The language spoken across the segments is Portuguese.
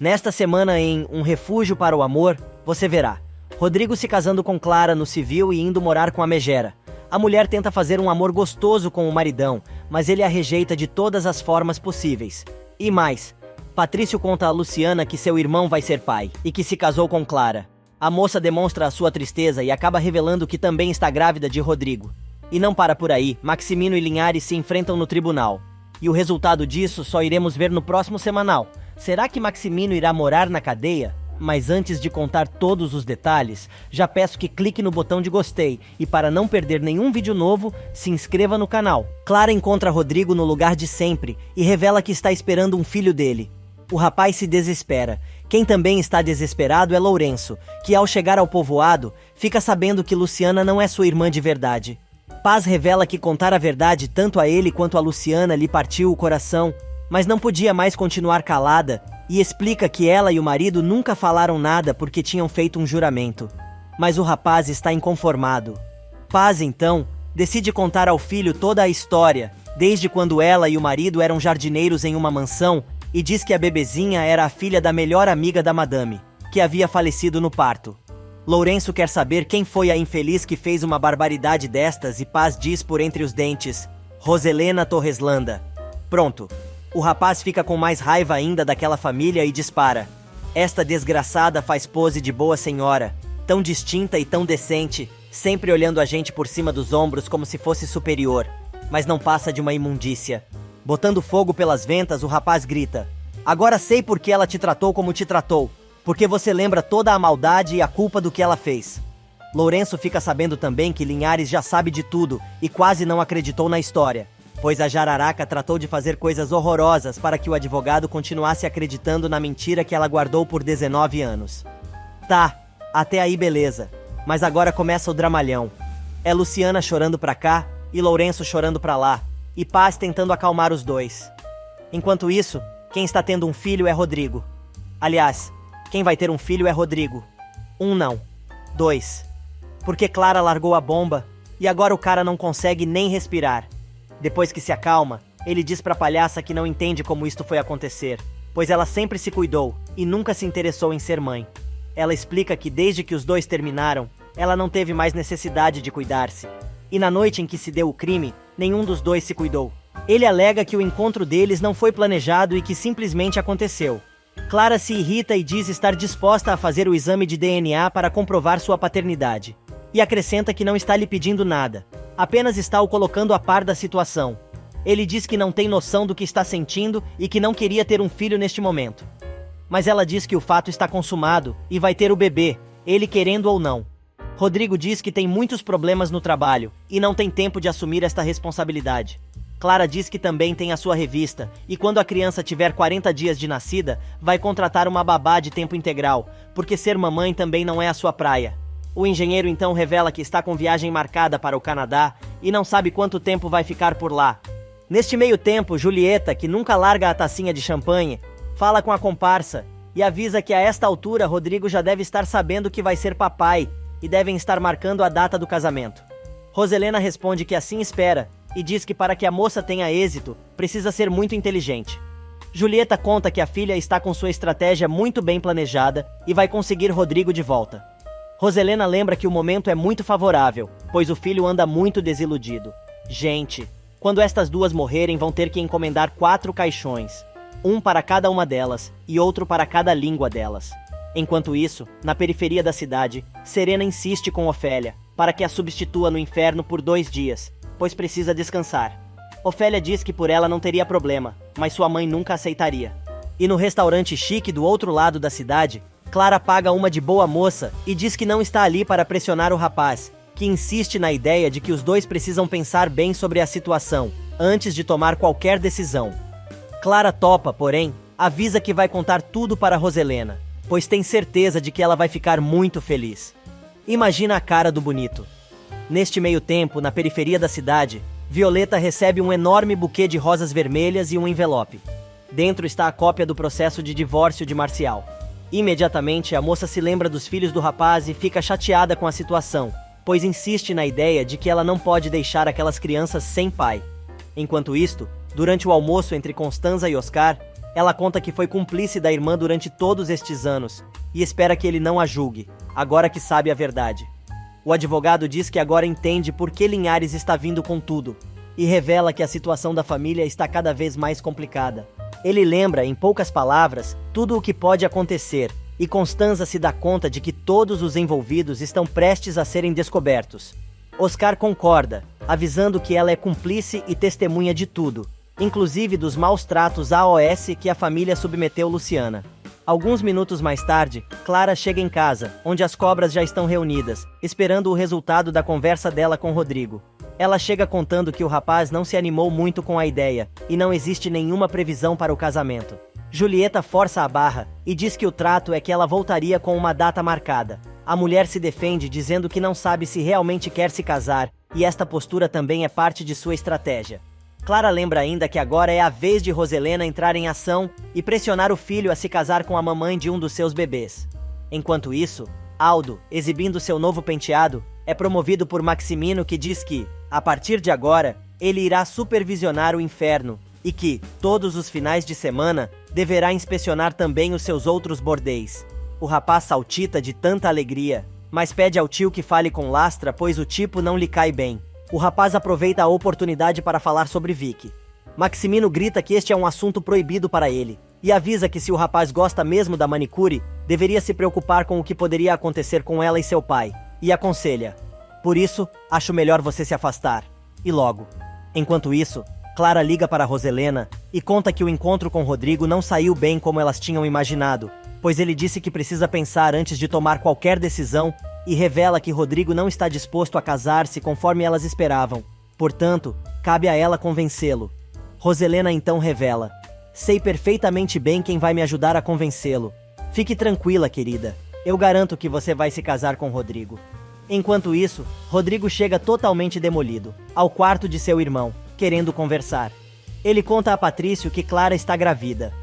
Nesta semana em Um Refúgio para o Amor, você verá Rodrigo se casando com Clara no civil e indo morar com a Megera. A mulher tenta fazer um amor gostoso com o maridão, mas ele a rejeita de todas as formas possíveis. E mais, Patrício conta a Luciana que seu irmão vai ser pai e que se casou com Clara. A moça demonstra a sua tristeza e acaba revelando que também está grávida de Rodrigo. E não para por aí, Maximino e Linhares se enfrentam no tribunal. E o resultado disso só iremos ver no próximo semanal. Será que Maximino irá morar na cadeia? Mas antes de contar todos os detalhes, já peço que clique no botão de gostei e para não perder nenhum vídeo novo, se inscreva no canal. Clara encontra Rodrigo no lugar de sempre e revela que está esperando um filho dele. O rapaz se desespera. Quem também está desesperado é Lourenço, que ao chegar ao povoado, fica sabendo que Luciana não é sua irmã de verdade. Paz revela que contar a verdade tanto a ele quanto a Luciana lhe partiu o coração, mas não podia mais continuar calada, e explica que ela e o marido nunca falaram nada porque tinham feito um juramento. Mas o rapaz está inconformado. Paz, então, decide contar ao filho toda a história, desde quando ela e o marido eram jardineiros em uma mansão, e diz que a bebezinha era a filha da melhor amiga da madame, que havia falecido no parto. Lourenço quer saber quem foi a infeliz que fez uma barbaridade destas e Paz diz por entre os dentes: Roselena Torreslanda. Pronto. O rapaz fica com mais raiva ainda daquela família e dispara. Esta desgraçada faz pose de boa senhora, tão distinta e tão decente, sempre olhando a gente por cima dos ombros como se fosse superior, mas não passa de uma imundícia. Botando fogo pelas ventas, o rapaz grita: Agora sei por que ela te tratou como te tratou, porque você lembra toda a maldade e a culpa do que ela fez. Lourenço fica sabendo também que Linhares já sabe de tudo e quase não acreditou na história, pois a jararaca tratou de fazer coisas horrorosas para que o advogado continuasse acreditando na mentira que ela guardou por 19 anos. Tá, até aí beleza, mas agora começa o dramalhão. É Luciana chorando pra cá e Lourenço chorando pra lá, e Paz tentando acalmar os dois. Enquanto isso, quem está tendo um filho é Rodrigo. Aliás, quem vai ter um filho é Rodrigo. Um não, dois. Porque Clara largou a bomba e agora o cara não consegue nem respirar. Depois que se acalma, ele diz pra palhaça que não entende como isto foi acontecer, pois ela sempre se cuidou e nunca se interessou em ser mãe. Ela explica que desde que os dois terminaram, ela não teve mais necessidade de cuidar-se. E na noite em que se deu o crime, nenhum dos dois se cuidou. Ele alega que o encontro deles não foi planejado e que simplesmente aconteceu. Clara se irrita e diz estar disposta a fazer o exame de DNA para comprovar sua paternidade. E acrescenta que não está lhe pedindo nada, apenas está o colocando a par da situação. Ele diz que não tem noção do que está sentindo e que não queria ter um filho neste momento. Mas ela diz que o fato está consumado e vai ter o bebê, ele querendo ou não. Rodrigo diz que tem muitos problemas no trabalho e não tem tempo de assumir esta responsabilidade. Clara diz que também tem a sua revista e quando a criança tiver 40 dias de nascida, vai contratar uma babá de tempo integral, porque ser mamãe também não é a sua praia. O engenheiro então revela que está com viagem marcada para o Canadá e não sabe quanto tempo vai ficar por lá. Neste meio tempo, Julieta, que nunca larga a tacinha de champanhe, fala com a comparsa e avisa que a esta altura Rodrigo já deve estar sabendo que vai ser papai e devem estar marcando a data do casamento. Roselena responde que assim espera e diz que para que a moça tenha êxito, precisa ser muito inteligente. Julieta conta que a filha está com sua estratégia muito bem planejada e vai conseguir Rodrigo de volta. Roselena lembra que o momento é muito favorável, pois o filho anda muito desiludido. Gente, quando estas duas morrerem vão ter que encomendar 4 caixões, um para cada uma delas e outro para cada língua delas. Enquanto isso, na periferia da cidade, Serena insiste com Ofélia para que a substitua no inferno por 2 dias, pois precisa descansar. Ofélia diz que por ela não teria problema, mas sua mãe nunca aceitaria. E no restaurante chique do outro lado da cidade, Clara paga uma de boa moça e diz que não está ali para pressionar o rapaz, que insiste na ideia de que os dois precisam pensar bem sobre a situação, antes de tomar qualquer decisão. Clara topa, porém, avisa que vai contar tudo para Roselena, pois tem certeza de que ela vai ficar muito feliz. Imagina a cara do bonito. Neste meio tempo, na periferia da cidade, Violeta recebe um enorme buquê de rosas vermelhas e um envelope. Dentro está a cópia do processo de divórcio de Marcial. Imediatamente, a moça se lembra dos filhos do rapaz e fica chateada com a situação, pois insiste na ideia de que ela não pode deixar aquelas crianças sem pai. Enquanto isto, durante o almoço entre Constanza e Oscar, Ela conta que foi cúmplice da irmã durante todos estes anos e espera que ele não a julgue, agora que sabe a verdade. O advogado diz que agora entende por que Linhares está vindo com tudo e revela que a situação da família está cada vez mais complicada. Ele lembra, em poucas palavras, tudo o que pode acontecer e Constanza se dá conta de que todos os envolvidos estão prestes a serem descobertos. Oscar concorda, avisando que ela é cúmplice e testemunha de tudo, inclusive dos maus tratos AOS que a família submeteu Luciana. Alguns minutos mais tarde, Clara chega em casa, onde as cobras já estão reunidas, esperando o resultado da conversa dela com Rodrigo. Ela chega contando que o rapaz não se animou muito com a ideia, e não existe nenhuma previsão para o casamento. Julieta força a barra, e diz que o trato é que ela voltaria com uma data marcada. A mulher se defende dizendo que não sabe se realmente quer se casar, e esta postura também é parte de sua estratégia. Clara lembra ainda que agora é a vez de Roselena entrar em ação e pressionar o filho a se casar com a mamãe de um dos seus bebês. Enquanto isso, Aldo, exibindo seu novo penteado, é promovido por Maximino, que diz que, a partir de agora, ele irá supervisionar o inferno e que, todos os finais de semana, deverá inspecionar também os seus outros bordéis. O rapaz saltita de tanta alegria, mas pede ao tio que fale com Lastra, pois o tipo não lhe cai bem. O rapaz aproveita a oportunidade para falar sobre Vicky. Maximino grita que este é um assunto proibido para ele, e avisa que se o rapaz gosta mesmo da manicure, deveria se preocupar com o que poderia acontecer com ela e seu pai, e aconselha: por isso, acho melhor você se afastar. E logo. Enquanto isso, Clara liga para Roselena e conta que o encontro com Rodrigo não saiu bem como elas tinham imaginado, pois ele disse que precisa pensar antes de tomar qualquer decisão e revela que Rodrigo não está disposto a casar-se conforme elas esperavam. Portanto, cabe a ela convencê-lo. Roselena então revela: sei perfeitamente bem quem vai me ajudar a convencê-lo. Fique tranquila, querida. Eu garanto que você vai se casar com Rodrigo. Enquanto isso, Rodrigo chega totalmente demolido ao quarto de seu irmão, querendo conversar. Ele conta a Patrício que Clara está grávida.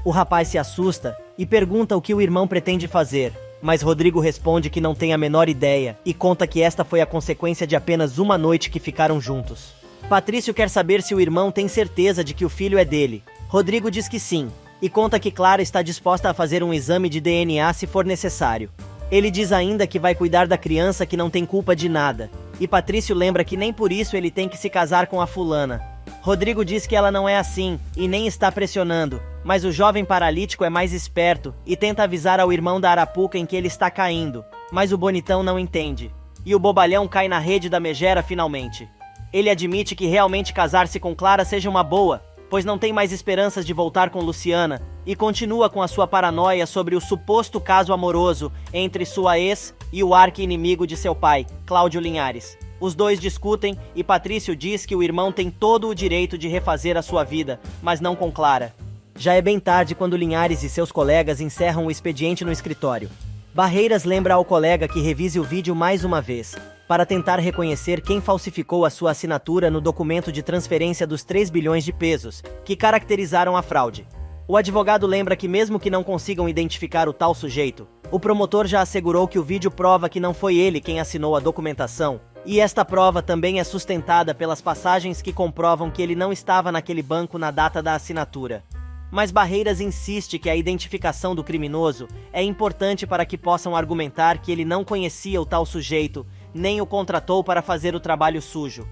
O rapaz se assusta e pergunta o que o irmão pretende fazer, mas Rodrigo responde que não tem a menor ideia e conta que esta foi a consequência de apenas uma noite que ficaram juntos. Patrício quer saber se o irmão tem certeza de que o filho é dele. Rodrigo diz que sim, e conta que Clara está disposta a fazer um exame de DNA se for necessário. Ele diz ainda que vai cuidar da criança que não tem culpa de nada, e Patrício lembra que nem por isso ele tem que se casar com a fulana. Rodrigo diz que ela não é assim e nem está pressionando, mas o jovem paralítico é mais esperto e tenta avisar ao irmão da Arapuca em que ele está caindo, mas o bonitão não entende. E o bobalhão cai na rede da megera finalmente. Ele admite que realmente casar-se com Clara seja uma boa, pois não tem mais esperanças de voltar com Luciana, e continua com a sua paranoia sobre o suposto caso amoroso entre sua ex e o arqui-inimigo de seu pai, Cláudio Linhares. Os dois discutem e Patrício diz que o irmão tem todo o direito de refazer a sua vida, mas não com Clara. Já é bem tarde quando Linhares e seus colegas encerram o expediente no escritório. Barreiras lembra ao colega que revise o vídeo mais uma vez, para tentar reconhecer quem falsificou a sua assinatura no documento de transferência dos 3 bilhões de pesos, que caracterizaram a fraude. O advogado lembra que mesmo que não consigam identificar o tal sujeito, o promotor já assegurou que o vídeo prova que não foi ele quem assinou a documentação, e esta prova também é sustentada pelas passagens que comprovam que ele não estava naquele banco na data da assinatura. Mas Barreiras insiste que a identificação do criminoso é importante para que possam argumentar que ele não conhecia o tal sujeito, nem o contratou para fazer o trabalho sujo.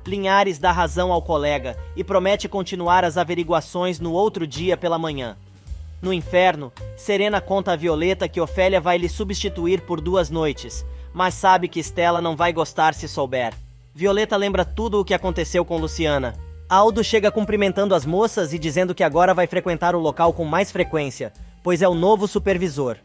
Linhares dá razão ao colega e promete continuar as averiguações no outro dia pela manhã. No inferno, Serena conta a Violeta que Ofélia vai lhe substituir por 2 noites, mas sabe que Stella não vai gostar se souber. Violeta lembra tudo o que aconteceu com Luciana. Aldo chega cumprimentando as moças e dizendo que agora vai frequentar o local com mais frequência, pois é o novo supervisor.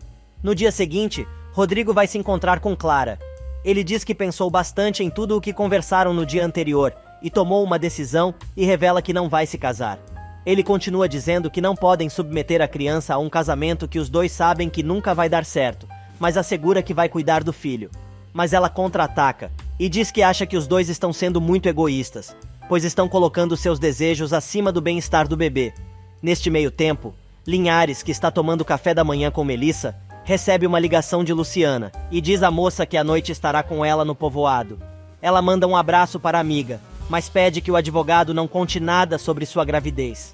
No dia seguinte, Rodrigo vai se encontrar com Clara. Ele diz que pensou bastante em tudo o que conversaram no dia anterior e tomou uma decisão e revela que não vai se casar. Ele continua dizendo que não podem submeter a criança a um casamento que os dois sabem que nunca vai dar certo, mas assegura que vai cuidar do filho. Mas ela contra-ataca e diz que acha que os dois estão sendo muito egoístas, pois estão colocando seus desejos acima do bem-estar do bebê. Neste meio tempo, Linhares, que está tomando café da manhã com Melissa, recebe uma ligação de Luciana e diz à moça que à noite estará com ela no povoado. Ela manda um abraço para a amiga, mas pede que o advogado não conte nada sobre sua gravidez.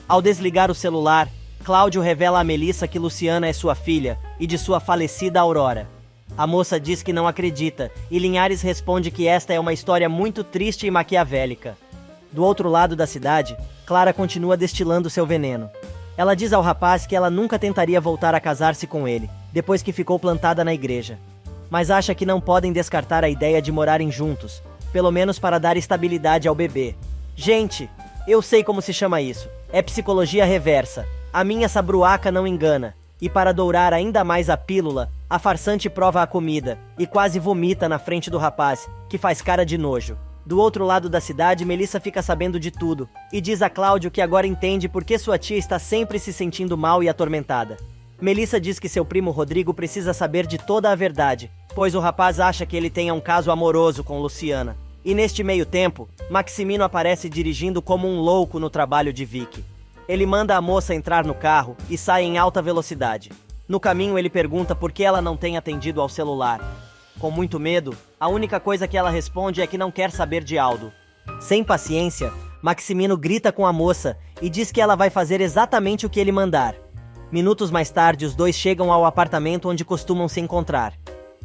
Ao desligar o celular, Cláudio revela a Melissa que Luciana é sua filha e de sua falecida Aurora. A moça diz que não acredita e Linhares responde que esta é uma história muito triste e maquiavélica. Do outro lado da cidade, Clara continua destilando seu veneno. Ela diz ao rapaz que ela nunca tentaria voltar a casar-se com ele, depois que ficou plantada na igreja. Mas acha que não podem descartar a ideia de morarem juntos, pelo menos para dar estabilidade ao bebê. Gente, eu sei como se chama isso. É psicologia reversa. A minha sabruaca não engana. E para dourar ainda mais a pílula, a farsante prova a comida e quase vomita na frente do rapaz, que faz cara de nojo. Do outro lado da cidade, Melissa fica sabendo de tudo e diz a Cláudio que agora entende por que sua tia está sempre se sentindo mal e atormentada. Melissa diz que seu primo Rodrigo precisa saber de toda a verdade, pois o rapaz acha que ele tenha um caso amoroso com Luciana. E neste meio tempo, Maximino aparece dirigindo como um louco no trabalho de Vicky. Ele manda a moça entrar no carro e sai em alta velocidade. No caminho ele pergunta por que ela não tem atendido ao celular. Com muito medo, a única coisa que ela responde é que não quer saber de Aldo. Sem paciência, Maximino grita com a moça e diz que ela vai fazer exatamente o que ele mandar. Minutos mais tarde, os dois chegam ao apartamento onde costumam se encontrar.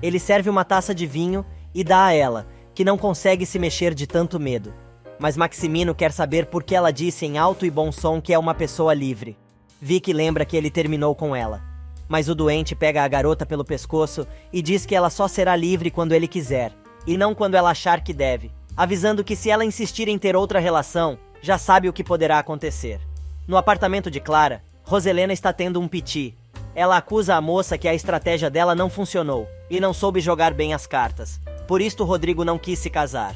Ele serve uma taça de vinho e dá a ela, que não consegue se mexer de tanto medo. Mas Maximino quer saber por que ela disse em alto e bom som que é uma pessoa livre. Vicky lembra que ele terminou com ela. Mas o doente pega a garota pelo pescoço e diz que ela só será livre quando ele quiser, e não quando ela achar que deve, avisando que se ela insistir em ter outra relação, já sabe o que poderá acontecer. No apartamento de Clara, Roselena está tendo um piti. Ela acusa a moça que a estratégia dela não funcionou e não soube jogar bem as cartas. Por isto Rodrigo não quis se casar.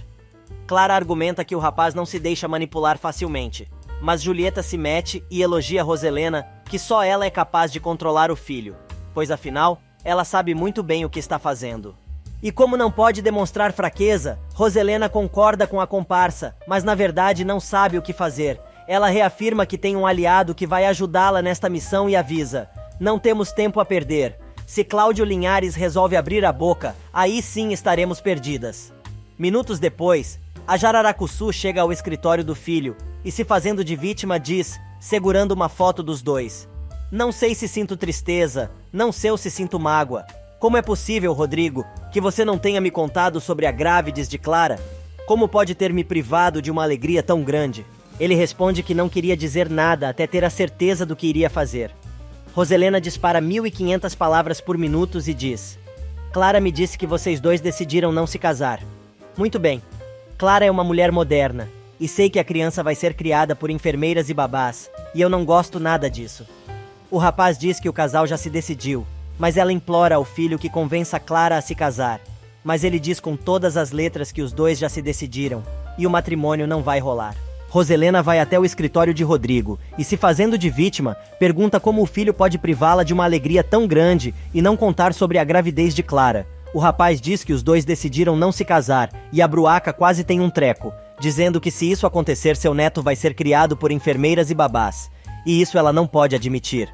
Clara argumenta que o rapaz não se deixa manipular facilmente, mas Julieta se mete e elogia Roselena que só ela é capaz de controlar o filho, pois afinal, ela sabe muito bem o que está fazendo. E como não pode demonstrar fraqueza, Roselena concorda com a comparsa, mas na verdade não sabe o que fazer. Ela reafirma que tem um aliado que vai ajudá-la nesta missão e avisa: não temos tempo a perder. Se Cláudio Linhares resolve abrir a boca, aí sim estaremos perdidas. Minutos depois, a Jararacuçu chega ao escritório do filho e, se fazendo de vítima, diz, segurando uma foto dos dois: não sei se sinto tristeza, não sei se sinto mágoa. Como é possível, Rodrigo, que você não tenha me contado sobre a grávides de Clara? Como pode ter me privado de uma alegria tão grande? Ele responde que não queria dizer nada até ter a certeza do que iria fazer. Roselena dispara 1.500 palavras por minuto e diz: Clara me disse que vocês dois decidiram não se casar. Muito bem. Clara é uma mulher moderna, e sei que a criança vai ser criada por enfermeiras e babás, e eu não gosto nada disso. O rapaz diz que o casal já se decidiu, mas ela implora ao filho que convença Clara a se casar. Mas ele diz com todas as letras que os dois já se decidiram, e o matrimônio não vai rolar. Roselena vai até o escritório de Rodrigo, e se fazendo de vítima, pergunta como o filho pode privá-la de uma alegria tão grande e não contar sobre a gravidez de Clara. O rapaz diz que os dois decidiram não se casar, e a bruaca quase tem um treco, dizendo que se isso acontecer seu neto vai ser criado por enfermeiras e babás, e isso ela não pode admitir.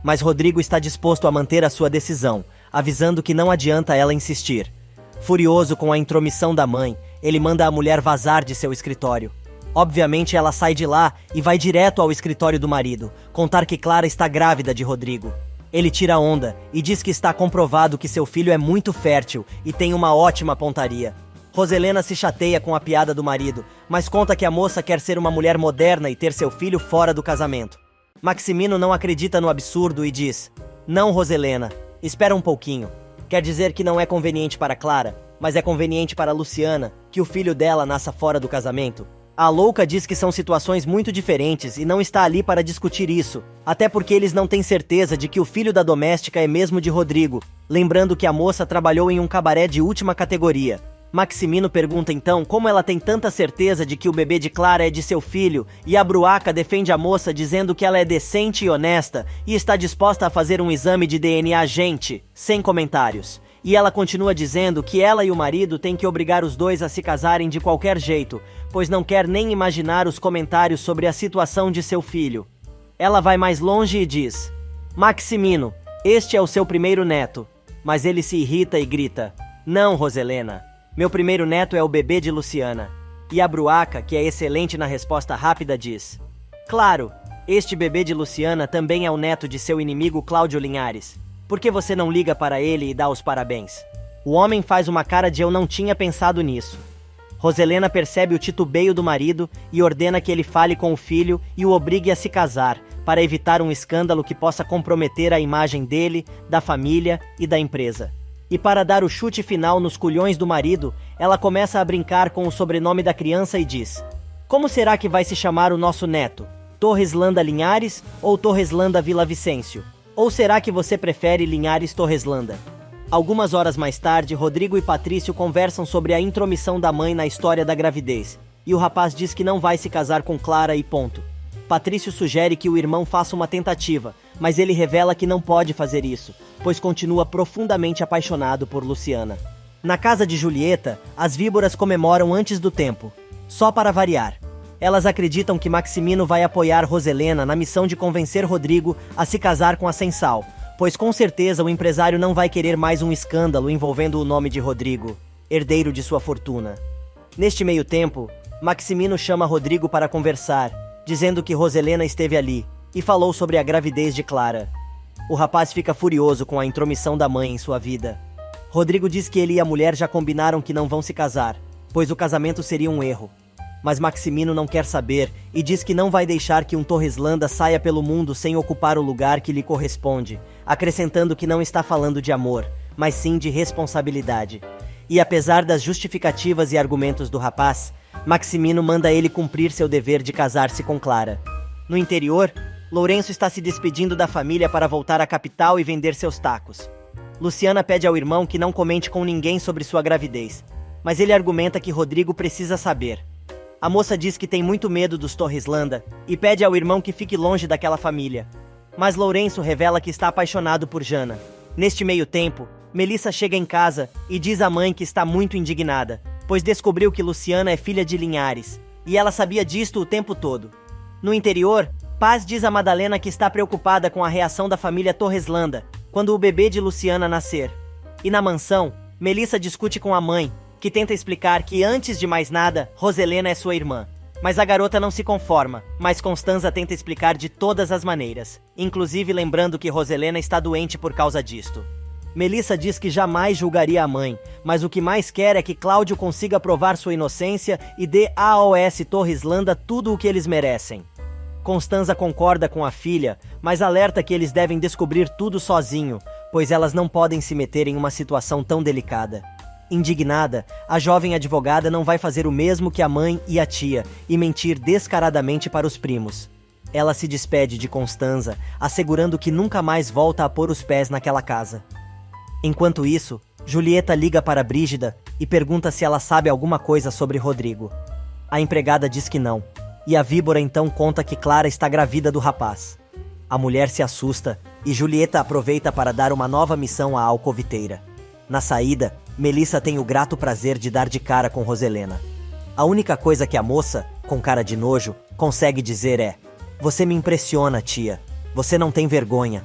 Mas Rodrigo está disposto a manter a sua decisão, avisando que não adianta ela insistir. Furioso com a intromissão da mãe, ele manda a mulher vazar de seu escritório. Obviamente ela sai de lá e vai direto ao escritório do marido, contar que Clara está grávida de Rodrigo. Ele tira onda e diz que está comprovado que seu filho é muito fértil e tem uma ótima pontaria. Roselena se chateia com a piada do marido, mas conta que a moça quer ser uma mulher moderna e ter seu filho fora do casamento. Maximino não acredita no absurdo e diz: não, Roselena, espera um pouquinho. Quer dizer que não é conveniente para Clara, mas é conveniente para Luciana que o filho dela nasça fora do casamento? A louca diz que são situações muito diferentes e não está ali para discutir isso, até porque eles não têm certeza de que o filho da doméstica é mesmo de Rodrigo, lembrando que a moça trabalhou em um cabaré de última categoria. Maximino pergunta então como ela tem tanta certeza de que o bebê de Clara é de seu filho, e a bruaca defende a moça dizendo que ela é decente e honesta e está disposta a fazer um exame de DNA gente, sem comentários. E ela continua dizendo que ela e o marido têm que obrigar os dois a se casarem de qualquer jeito, pois não quer nem imaginar os comentários sobre a situação de seu filho. Ela vai mais longe e diz: Maximino, este é o seu primeiro neto. Mas ele se irrita e grita: não, Roselena, meu primeiro neto é o bebê de Luciana. E a bruaca, que é excelente na resposta rápida, diz: claro, Este bebê de Luciana também é o neto de seu inimigo Cláudio Linhares. Por que você não liga para ele e dá os parabéns? O homem faz uma cara de eu não tinha pensado nisso. Roselena percebe o titubeio do marido e ordena que ele fale com o filho e o obrigue a se casar, para evitar um escândalo que possa comprometer a imagem dele, da família e da empresa. E para dar o chute final nos culhões do marido, ela começa a brincar com o sobrenome da criança e diz: como será que vai se chamar o nosso neto? Torreslanda Linhares ou Torreslanda Vila Vicêncio? Ou será que você prefere Linhares Torreslanda? Algumas horas mais tarde, Rodrigo e Patrício conversam sobre a intromissão da mãe na história da gravidez, e o rapaz diz que não vai se casar com Clara e ponto. Patrício sugere que o irmão faça uma tentativa, mas ele revela que não pode fazer isso, pois continua profundamente apaixonado por Luciana. Na casa de Julieta, as víboras comemoram antes do tempo, só para variar. Elas acreditam que Maximino vai apoiar Roselena na missão de convencer Rodrigo a se casar com a Sensal, pois com certeza o empresário não vai querer mais um escândalo envolvendo o nome de Rodrigo, herdeiro de sua fortuna. Neste meio tempo, Maximino chama Rodrigo para conversar, dizendo que Roselena esteve ali e falou sobre a gravidez de Clara. O rapaz fica furioso com a intromissão da mãe em sua vida. Rodrigo diz que ele e a mulher já combinaram que não vão se casar, pois o casamento seria um erro. Mas Maximino não quer saber e diz que não vai deixar que um Torreslanda saia pelo mundo sem ocupar o lugar que lhe corresponde, acrescentando que não está falando de amor, mas sim de responsabilidade. E apesar das justificativas e argumentos do rapaz, Maximino manda ele cumprir seu dever de casar-se com Clara. No interior, Lourenço está se despedindo da família para voltar à capital e vender seus tacos. Luciana pede ao irmão que não comente com ninguém sobre sua gravidez, mas ele argumenta que Rodrigo precisa saber. A moça diz que tem muito medo dos Torreslanda e pede ao irmão que fique longe daquela família. Mas Lourenço revela que está apaixonado por Jana. Neste meio tempo, Melissa chega em casa e diz à mãe que está muito indignada, pois descobriu que Luciana é filha de Linhares, e ela sabia disto o tempo todo. No interior, Paz diz a Madalena que está preocupada com a reação da família Torreslanda quando o bebê de Luciana nascer. E na mansão, Melissa discute com a mãe, que tenta explicar que, antes de mais nada, Roselena é sua irmã. Mas a garota não se conforma, mas Constanza tenta explicar de todas as maneiras, inclusive lembrando que Roselena está doente por causa disto. Melissa diz que jamais julgaria a mãe, mas o que mais quer é que Cláudio consiga provar sua inocência e dê a AOS Torreslanda tudo o que eles merecem. Constanza concorda com a filha, mas alerta que eles devem descobrir tudo sozinho, pois elas não podem se meter em uma situação tão delicada. Indignada, a jovem advogada não vai fazer o mesmo que a mãe e a tia e mentir descaradamente para os primos. Ela se despede de Constanza, assegurando que nunca mais volta a pôr os pés naquela casa. Enquanto isso, Julieta liga para Brígida e pergunta se ela sabe alguma coisa sobre Rodrigo. A empregada diz que não, e a víbora então conta que Clara está grávida do rapaz. A mulher se assusta e Julieta aproveita para dar uma nova missão à alcoviteira. Na saída, Melissa tem o grato prazer de dar de cara com Roselena. A única coisa que a moça, com cara de nojo, consegue dizer é: "Você me impressiona, tia. Você não tem vergonha."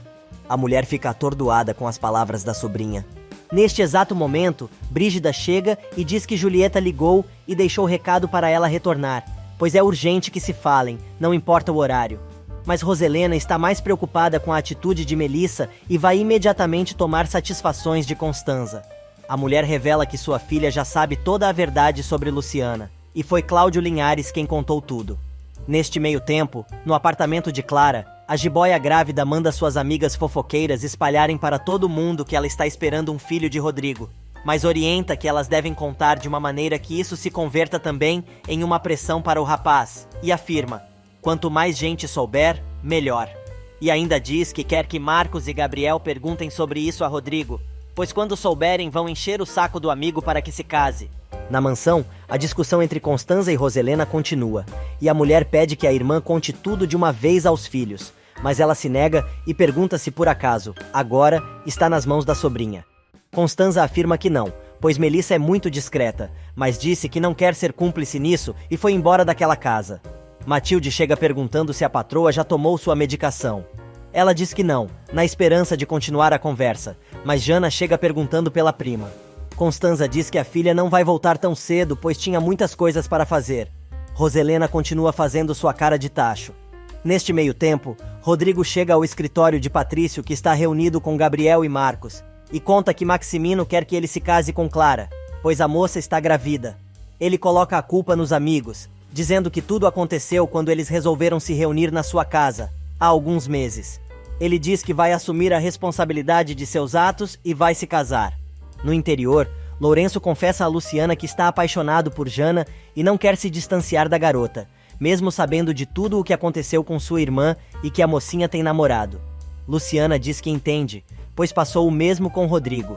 A mulher fica atordoada com as palavras da sobrinha. Neste exato momento, Brígida chega e diz que Julieta ligou e deixou recado para ela retornar, pois é urgente que se falem, não importa o horário. Mas Roselena está mais preocupada com a atitude de Melissa e vai imediatamente tomar satisfações de Constanza. A mulher revela que sua filha já sabe toda a verdade sobre Luciana, e foi Cláudio Linhares quem contou tudo. Neste meio tempo, no apartamento de Clara, a jiboia grávida manda suas amigas fofoqueiras espalharem para todo mundo que ela está esperando um filho de Rodrigo, mas orienta que elas devem contar de uma maneira que isso se converta também em uma pressão para o rapaz, e afirma: "Quanto mais gente souber, melhor." E ainda diz que quer que Marcos e Gabriel perguntem sobre isso a Rodrigo, pois quando souberem vão encher o saco do amigo para que se case. Na mansão, a discussão entre Constanza e Roselena continua, e a mulher pede que a irmã conte tudo de uma vez aos filhos, mas ela se nega e pergunta se por acaso, agora, está nas mãos da sobrinha. Constanza afirma que não, pois Melissa é muito discreta, mas disse que não quer ser cúmplice nisso e foi embora daquela casa. Matilde chega perguntando se a patroa já tomou sua medicação. Ela diz que não, na esperança de continuar a conversa, mas Jana chega perguntando pela prima. Constanza diz que a filha não vai voltar tão cedo, pois tinha muitas coisas para fazer. Roselena continua fazendo sua cara de tacho. Neste meio tempo, Rodrigo chega ao escritório de Patrício, que está reunido com Gabriel e Marcos, e conta que Maximino quer que ele se case com Clara, pois a moça está grávida. Ele coloca a culpa nos amigos, dizendo que tudo aconteceu quando eles resolveram se reunir na sua casa, há alguns meses. Ele diz que vai assumir a responsabilidade de seus atos e vai se casar. No interior, Lourenço confessa a Luciana que está apaixonado por Jana e não quer se distanciar da garota, mesmo sabendo de tudo o que aconteceu com sua irmã e que a mocinha tem namorado. Luciana diz que entende, pois passou o mesmo com Rodrigo.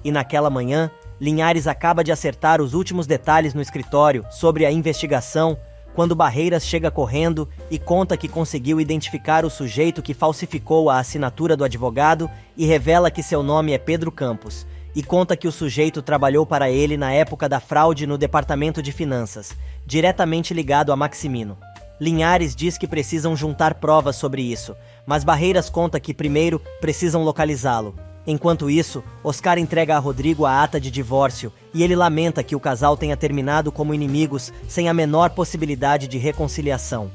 E naquela manhã, Linhares acaba de acertar os últimos detalhes no escritório sobre a investigação, quando Barreiras chega correndo e conta que conseguiu identificar o sujeito que falsificou a assinatura do advogado e revela que seu nome é Pedro Campos, e conta que o sujeito trabalhou para ele na época da fraude no departamento de finanças, diretamente ligado a Maximino. Linhares diz que precisam juntar provas sobre isso, mas Barreiras conta que primeiro precisam localizá-lo. Enquanto isso, Oscar entrega a Rodrigo a ata de divórcio e ele lamenta que o casal tenha terminado como inimigos sem a menor possibilidade de reconciliação.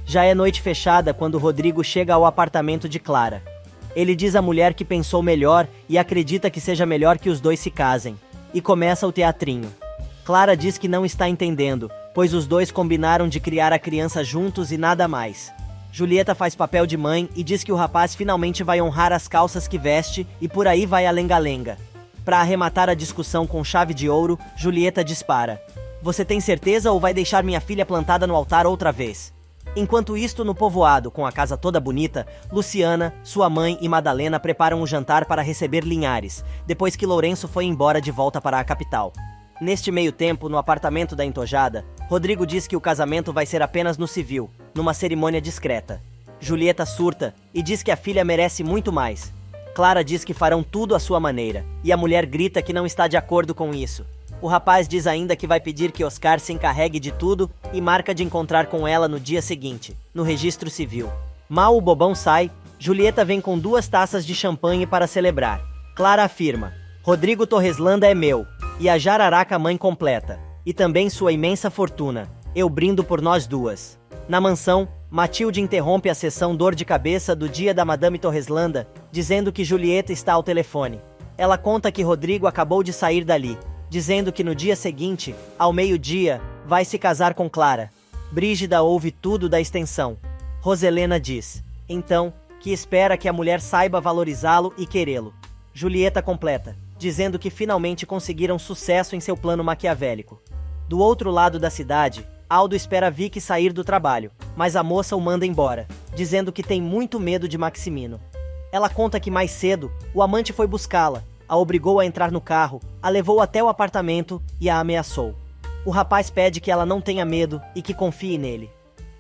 Já é noite fechada quando Rodrigo chega ao apartamento de Clara. Ele diz à mulher que pensou melhor e acredita que seja melhor que os dois se casem. E começa o teatrinho. Clara diz que não está entendendo, pois os dois combinaram de criar a criança juntos e nada mais. Julieta faz papel de mãe e diz que o rapaz finalmente vai honrar as calças que veste e por aí vai a lenga-lenga. Para arrematar a discussão com chave de ouro, Julieta dispara: "Você tem certeza ou vai deixar minha filha plantada no altar outra vez?" Enquanto isto, no povoado, com a casa toda bonita, Luciana, sua mãe e Madalena preparam o jantar para receber Linhares, depois que Lourenço foi embora de volta para a capital. Neste meio tempo, no apartamento da entojada, Rodrigo diz que o casamento vai ser apenas no civil, numa cerimônia discreta. Julieta surta e diz que a filha merece muito mais. Clara diz que farão tudo à sua maneira, e a mulher grita que não está de acordo com isso. O rapaz diz ainda que vai pedir que Oscar se encarregue de tudo e marca de encontrar com ela no dia seguinte, no registro civil. Mal o bobão sai, Julieta vem com 2 taças de champanhe para celebrar. Clara afirma: "Rodrigo Torreslanda é meu, e a jararaca mãe completa, e também sua imensa fortuna. Eu brindo por nós duas." Na mansão, Matilde interrompe a sessão dor de cabeça do dia da Madame Torreslanda, dizendo que Julieta está ao telefone. Ela conta que Rodrigo acabou de sair dali, dizendo que no dia seguinte, ao meio-dia, vai se casar com Clara. Brígida ouve tudo da extensão. Roselena diz, então, que espera que a mulher saiba valorizá-lo e querê-lo. Julieta completa, dizendo que finalmente conseguiram sucesso em seu plano maquiavélico. Do outro lado da cidade, Aldo espera Vicky sair do trabalho, mas a moça o manda embora, dizendo que tem muito medo de Maximino. Ela conta que mais cedo, o amante foi buscá-la, a obrigou a entrar no carro, a levou até o apartamento e a ameaçou. O rapaz pede que ela não tenha medo e que confie nele.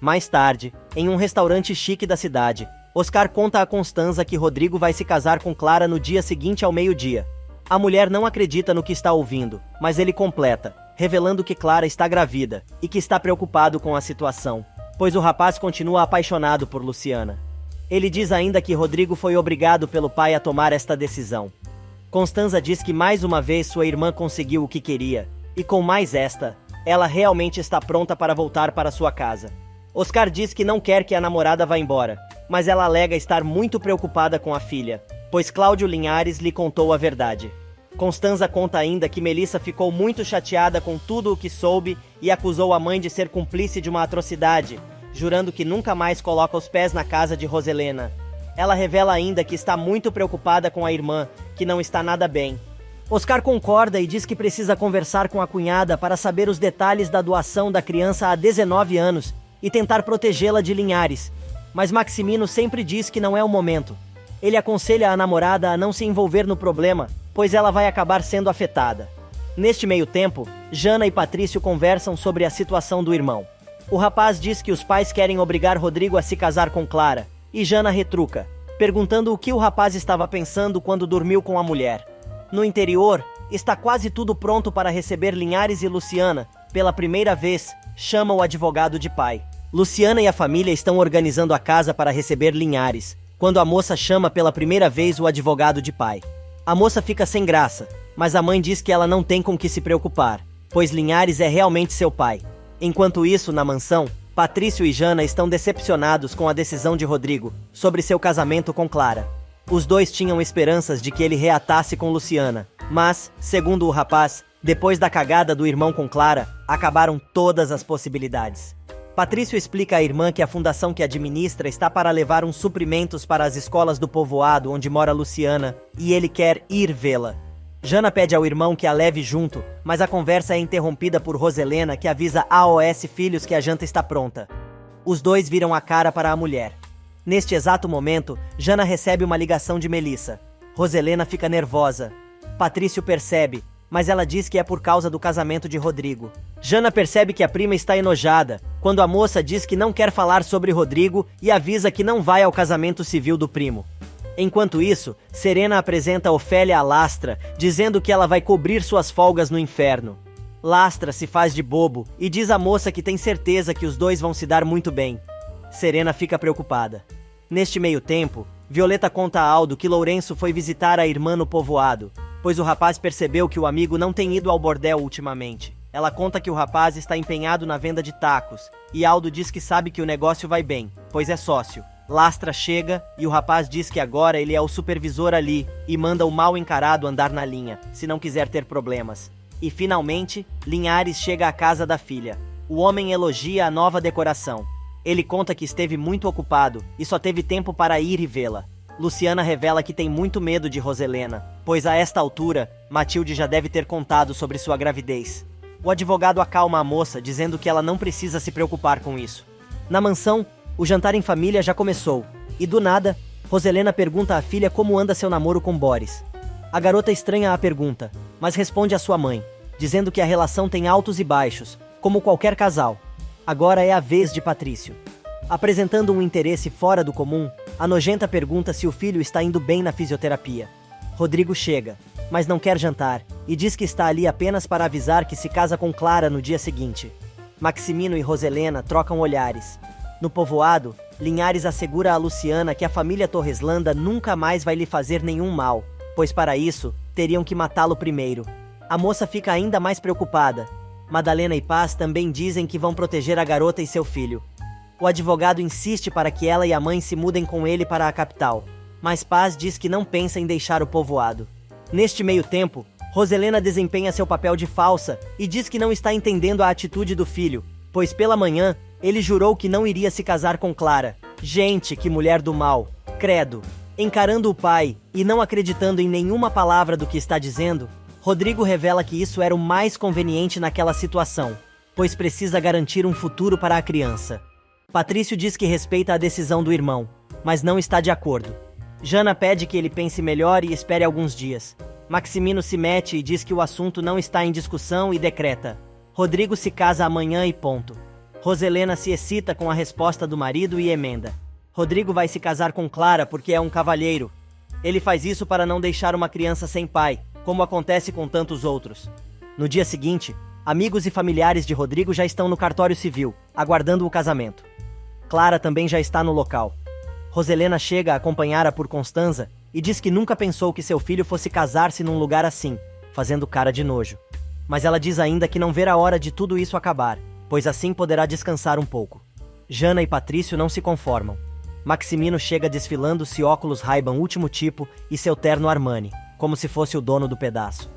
Mais tarde, em um restaurante chique da cidade, Oscar conta a Constanza que Rodrigo vai se casar com Clara no dia seguinte ao meio-dia. A mulher não acredita no que está ouvindo, mas ele completa, revelando que Clara está grávida e que está preocupado com a situação, pois o rapaz continua apaixonado por Luciana. Ele diz ainda que Rodrigo foi obrigado pelo pai a tomar esta decisão. Constanza diz que mais uma vez sua irmã conseguiu o que queria, e com mais esta, ela realmente está pronta para voltar para sua casa. Oscar diz que não quer que a namorada vá embora, mas ela alega estar muito preocupada com a filha, pois Cláudio Linhares lhe contou a verdade. Constanza conta ainda que Melissa ficou muito chateada com tudo o que soube e acusou a mãe de ser cúmplice de uma atrocidade, jurando que nunca mais coloca os pés na casa de Roselena. Ela revela ainda que está muito preocupada com a irmã, que não está nada bem. Oscar concorda e diz que precisa conversar com a cunhada para saber os detalhes da doação da criança há 19 anos e tentar protegê-la de Linhares. Mas Maximino sempre diz que não é o momento. Ele aconselha a namorada a não se envolver no problema, pois ela vai acabar sendo afetada. Neste meio tempo, Jana e Patrício conversam sobre a situação do irmão. O rapaz diz que os pais querem obrigar Rodrigo a se casar com Clara, e Jana retruca, perguntando o que o rapaz estava pensando quando dormiu com a mulher. No interior, está quase tudo pronto para receber Linhares e Luciana. Pela primeira vez, chama o advogado de pai. Luciana e a família estão organizando a casa para receber Linhares, quando a moça chama pela primeira vez o advogado de pai. A moça fica sem graça, mas a mãe diz que ela não tem com que se preocupar, pois Linhares é realmente seu pai. Enquanto isso, na mansão, Patrício e Jana estão decepcionados com a decisão de Rodrigo sobre seu casamento com Clara. Os dois tinham esperanças de que ele reatasse com Luciana, mas, segundo o rapaz, depois da cagada do irmão com Clara, acabaram todas as possibilidades. Patrício explica à irmã que a fundação que administra está para levar uns suprimentos para as escolas do povoado onde mora Luciana e ele quer ir vê-la. Jana pede ao irmão que a leve junto, mas a conversa é interrompida por Roselena, que avisa AOS Filhos que a janta está pronta. Os dois viram a cara para a mulher. Neste exato momento, Jana recebe uma ligação de Melissa. Roselena fica nervosa. Patrício percebe, mas ela diz que é por causa do casamento de Rodrigo. Jana percebe que a prima está enojada, quando a moça diz que não quer falar sobre Rodrigo e avisa que não vai ao casamento civil do primo. Enquanto isso, Serena apresenta Ofélia a Lastra, dizendo que ela vai cobrir suas folgas no inferno. Lastra se faz de bobo e diz à moça que tem certeza que os dois vão se dar muito bem. Serena fica preocupada. Neste meio tempo, Violeta conta a Aldo que Lourenço foi visitar a irmã no povoado, pois o rapaz percebeu que o amigo não tem ido ao bordel ultimamente. Ela conta que o rapaz está empenhado na venda de tacos, e Aldo diz que sabe que o negócio vai bem, pois é sócio. Lastra chega e o rapaz diz que agora ele é o supervisor ali e manda o mal encarado andar na linha, se não quiser ter problemas. E finalmente, Linhares chega à casa da filha. O homem elogia a nova decoração. Ele conta que esteve muito ocupado e só teve tempo para ir e vê-la. Luciana revela que tem muito medo de Roselena, pois a esta altura, Matilde já deve ter contado sobre sua gravidez. O advogado acalma a moça, dizendo que ela não precisa se preocupar com isso. Na mansão, o jantar em família já começou, e do nada, Roselena pergunta à filha como anda seu namoro com Boris. A garota estranha a pergunta, mas responde à sua mãe, dizendo que a relação tem altos e baixos, como qualquer casal. Agora é a vez de Patrício. Apresentando um interesse fora do comum, a nojenta pergunta se o filho está indo bem na fisioterapia. Rodrigo chega, mas não quer jantar, e diz que está ali apenas para avisar que se casa com Clara no dia seguinte. Maximino e Roselena trocam olhares. No povoado, Linhares assegura a Luciana que a família Torreslanda nunca mais vai lhe fazer nenhum mal, pois para isso, teriam que matá-lo primeiro. A moça fica ainda mais preocupada. Madalena e Paz também dizem que vão proteger a garota e seu filho. O advogado insiste para que ela e a mãe se mudem com ele para a capital, mas Paz diz que não pensa em deixar o povoado. Neste meio tempo, Roselena desempenha seu papel de falsa e diz que não está entendendo a atitude do filho, pois pela manhã, ele jurou que não iria se casar com Clara. Gente, que mulher do mal! Credo! Encarando o pai e não acreditando em nenhuma palavra do que está dizendo, Rodrigo revela que isso era o mais conveniente naquela situação, pois precisa garantir um futuro para a criança. Patrício diz que respeita a decisão do irmão, mas não está de acordo. Jana pede que ele pense melhor e espere alguns dias. Maximino se mete e diz que o assunto não está em discussão e decreta: Rodrigo se casa amanhã e ponto. Roselena se excita com a resposta do marido e emenda: Rodrigo vai se casar com Clara porque é um cavalheiro. Ele faz isso para não deixar uma criança sem pai, como acontece com tantos outros. No dia seguinte, amigos e familiares de Rodrigo já estão no cartório civil, aguardando o casamento. Clara também já está no local. Roselena chega acompanhada por Constanza e diz que nunca pensou que seu filho fosse casar-se num lugar assim, fazendo cara de nojo. Mas ela diz ainda que não vê a hora de tudo isso acabar, pois assim poderá descansar um pouco. Jana e Patrício não se conformam. Maximino chega desfilando-se óculos Ray-Ban último tipo e seu terno Armani, como se fosse o dono do pedaço.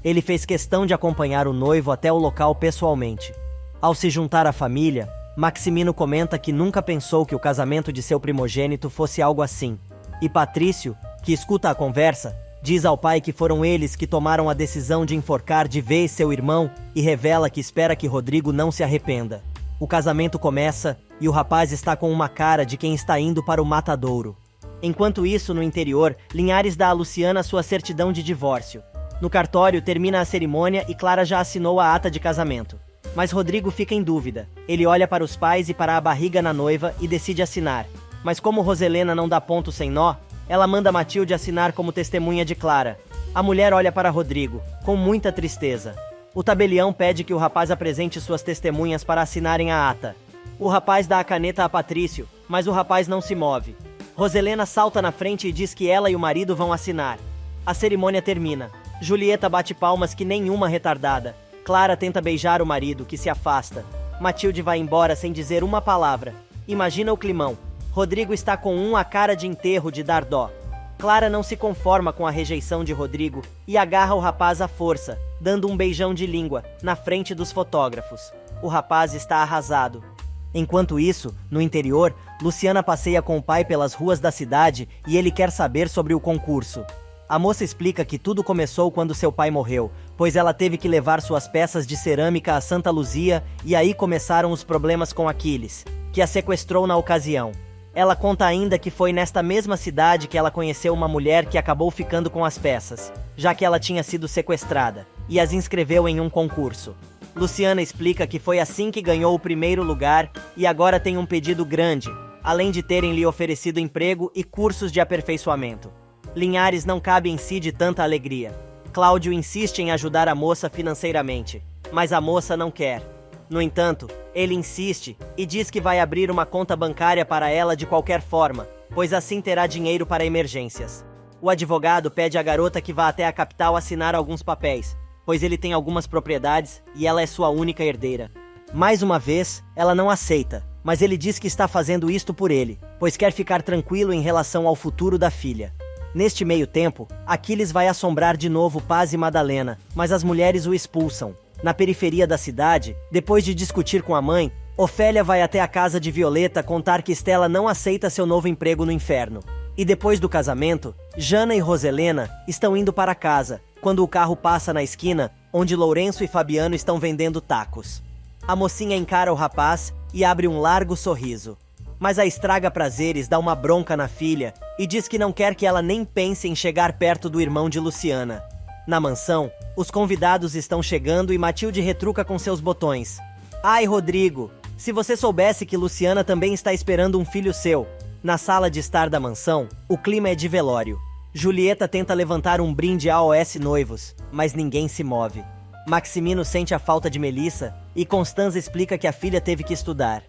Ele fez questão de acompanhar o noivo até o local pessoalmente. Ao se juntar à família, Maximino comenta que nunca pensou que o casamento de seu primogênito fosse algo assim. E Patrício, que escuta a conversa, diz ao pai que foram eles que tomaram a decisão de enforcar de vez seu irmão e revela que espera que Rodrigo não se arrependa. O casamento começa e o rapaz está com uma cara de quem está indo para o matadouro. Enquanto isso, no interior, Linhares dá a Luciana sua certidão de divórcio. No cartório, termina a cerimônia e Clara já assinou a ata de casamento. Mas Rodrigo fica em dúvida. Ele olha para os pais e para a barriga na noiva e decide assinar. Mas como Roselena não dá ponto sem nó, ela manda Matilde assinar como testemunha de Clara. A mulher olha para Rodrigo, com muita tristeza. O tabelião pede que o rapaz apresente suas testemunhas para assinarem a ata. O rapaz dá a caneta a Patrício, mas o rapaz não se move. Roselena salta na frente e diz que ela e o marido vão assinar. A cerimônia termina. Julieta bate palmas que nenhuma retardada. Clara tenta beijar o marido, que se afasta. Matilde vai embora sem dizer uma palavra. Imagina o climão. Rodrigo está com a cara de enterro de dar dó. Clara não se conforma com a rejeição de Rodrigo e agarra o rapaz à força, dando um beijão de língua, na frente dos fotógrafos. O rapaz está arrasado. Enquanto isso, no interior, Luciana passeia com o pai pelas ruas da cidade e ele quer saber sobre o concurso. A moça explica que tudo começou quando seu pai morreu, pois ela teve que levar suas peças de cerâmica a Santa Luzia e aí começaram os problemas com Aquiles, que a sequestrou na ocasião. Ela conta ainda que foi nesta mesma cidade que ela conheceu uma mulher que acabou ficando com as peças, já que ela tinha sido sequestrada, e as inscreveu em um concurso. Luciana explica que foi assim que ganhou o primeiro lugar e agora tem um pedido grande, além de terem lhe oferecido emprego e cursos de aperfeiçoamento. Linhares não cabe em si de tanta alegria. Cláudio insiste em ajudar a moça financeiramente, mas a moça não quer. No entanto, ele insiste e diz que vai abrir uma conta bancária para ela de qualquer forma, pois assim terá dinheiro para emergências. O advogado pede à garota que vá até a capital assinar alguns papéis, pois ele tem algumas propriedades e ela é sua única herdeira. Mais uma vez, ela não aceita, mas ele diz que está fazendo isto por ele, pois quer ficar tranquilo em relação ao futuro da filha. Neste meio tempo, Aquiles vai assombrar de novo Paz e Madalena, mas as mulheres o expulsam. Na periferia da cidade, depois de discutir com a mãe, Ofélia vai até a casa de Violeta contar que Estela não aceita seu novo emprego no inferno. E depois do casamento, Jana e Roselena estão indo para casa, quando o carro passa na esquina, onde Lourenço e Fabiano estão vendendo tacos. A mocinha encara o rapaz e abre um largo sorriso. Mas a estraga prazeres dá uma bronca na filha e diz que não quer que ela nem pense em chegar perto do irmão de Luciana. Na mansão, os convidados estão chegando e Matilde retruca com seus botões. Ai, Rodrigo, se você soubesse que Luciana também está esperando um filho seu. Na sala de estar da mansão, o clima é de velório. Julieta tenta levantar um brinde aos noivos, mas ninguém se move. Maximino sente a falta de Melissa e Constanza explica que a filha teve que estudar.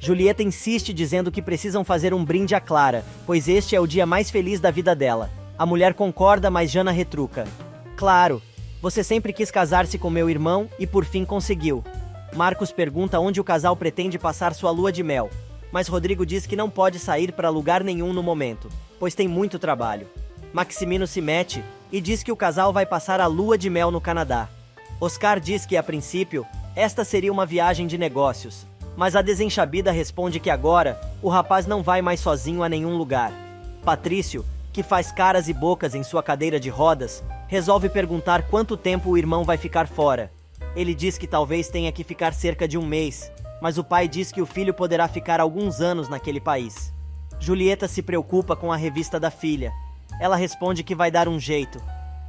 Julieta insiste dizendo que precisam fazer um brinde a Clara, pois este é o dia mais feliz da vida dela. A mulher concorda, mas Jana retruca. Claro, você sempre quis casar-se com meu irmão e por fim conseguiu. Marcos pergunta onde o casal pretende passar sua lua de mel, mas Rodrigo diz que não pode sair para lugar nenhum no momento, pois tem muito trabalho. Maximino se mete e diz que o casal vai passar a lua de mel no Canadá. Oscar diz que, a princípio, esta seria uma viagem de negócios, mas a desenxabida responde que agora o rapaz não vai mais sozinho a nenhum lugar. Patrício, que faz caras e bocas em sua cadeira de rodas, resolve perguntar quanto tempo o irmão vai ficar fora. Ele diz que talvez tenha que ficar cerca de um mês, mas o pai diz que o filho poderá ficar alguns anos naquele país. Julieta se preocupa com a revista da filha. Ela responde que vai dar um jeito.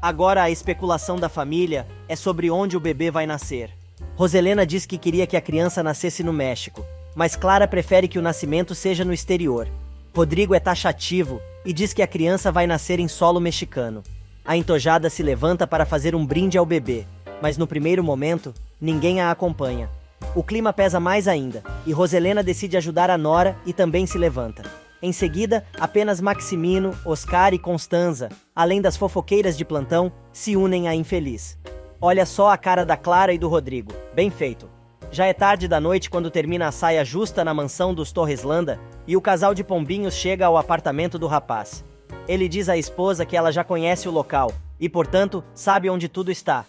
Agora a especulação da família é sobre onde o bebê vai nascer. Roselena diz que queria que a criança nascesse no México, mas Clara prefere que o nascimento seja no exterior. Rodrigo é taxativo e diz que a criança vai nascer em solo mexicano. A entojada se levanta para fazer um brinde ao bebê, mas no primeiro momento, ninguém a acompanha. O clima pesa mais ainda, e Roselena decide ajudar a nora e também se levanta. Em seguida, apenas Maximino, Oscar e Constanza, além das fofoqueiras de plantão, se unem à infeliz. Olha só a cara da Clara e do Rodrigo, bem feito. Já é tarde da noite quando termina a saia justa na mansão dos Torreslanda e o casal de pombinhos chega ao apartamento do rapaz. Ele diz à esposa que ela já conhece o local e, portanto, sabe onde tudo está.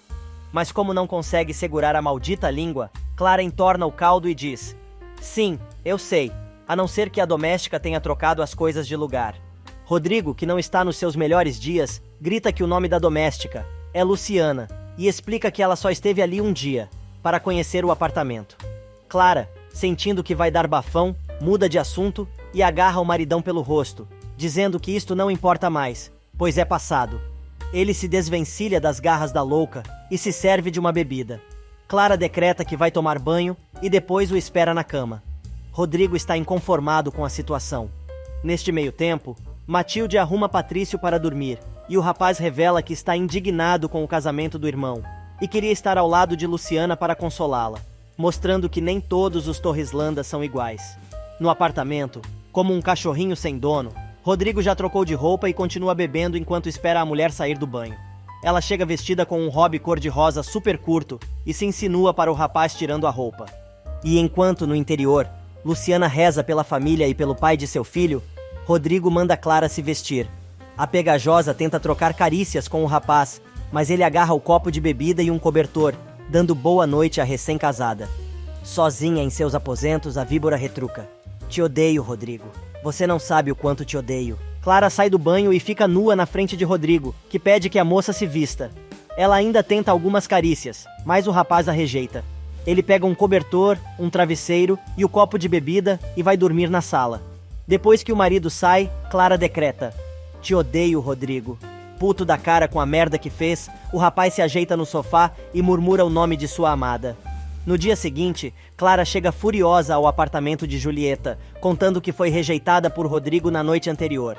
Mas como não consegue segurar a maldita língua, Clara entorna o caldo e diz: Sim, eu sei, a não ser que a doméstica tenha trocado as coisas de lugar. Rodrigo, que não está nos seus melhores dias, grita que o nome da doméstica é Luciana e explica que ela só esteve ali um dia, para conhecer o apartamento. Clara, sentindo que vai dar bafão, muda de assunto e agarra o maridão pelo rosto, dizendo que isto não importa mais, pois é passado. Ele se desvencilha das garras da louca e se serve de uma bebida. Clara decreta que vai tomar banho e depois o espera na cama. Rodrigo está inconformado com a situação. Neste meio tempo, Matilde arruma Patrício para dormir e o rapaz revela que está indignado com o casamento do irmão e queria estar ao lado de Luciana para consolá-la, mostrando que nem todos os Torreslanda são iguais. No apartamento, como um cachorrinho sem dono, Rodrigo já trocou de roupa e continua bebendo enquanto espera a mulher sair do banho. Ela chega vestida com um hobby cor-de-rosa super curto e se insinua para o rapaz tirando a roupa. E enquanto, no interior, Luciana reza pela família e pelo pai de seu filho, Rodrigo manda Clara se vestir. A pegajosa tenta trocar carícias com o rapaz, mas ele agarra o copo de bebida e um cobertor, dando boa noite à recém-casada. Sozinha em seus aposentos, a víbora retruca: "Te odeio, Rodrigo. Você não sabe o quanto te odeio." Clara sai do banho e fica nua na frente de Rodrigo, que pede que a moça se vista. Ela ainda tenta algumas carícias, mas o rapaz a rejeita. Ele pega um cobertor, um travesseiro e o copo de bebida e vai dormir na sala. Depois que o marido sai, Clara decreta: "Te odeio, Rodrigo." Puto da cara com a merda que fez, o rapaz se ajeita no sofá e murmura o nome de sua amada. No dia seguinte, Clara chega furiosa ao apartamento de Julieta, contando que foi rejeitada por Rodrigo na noite anterior.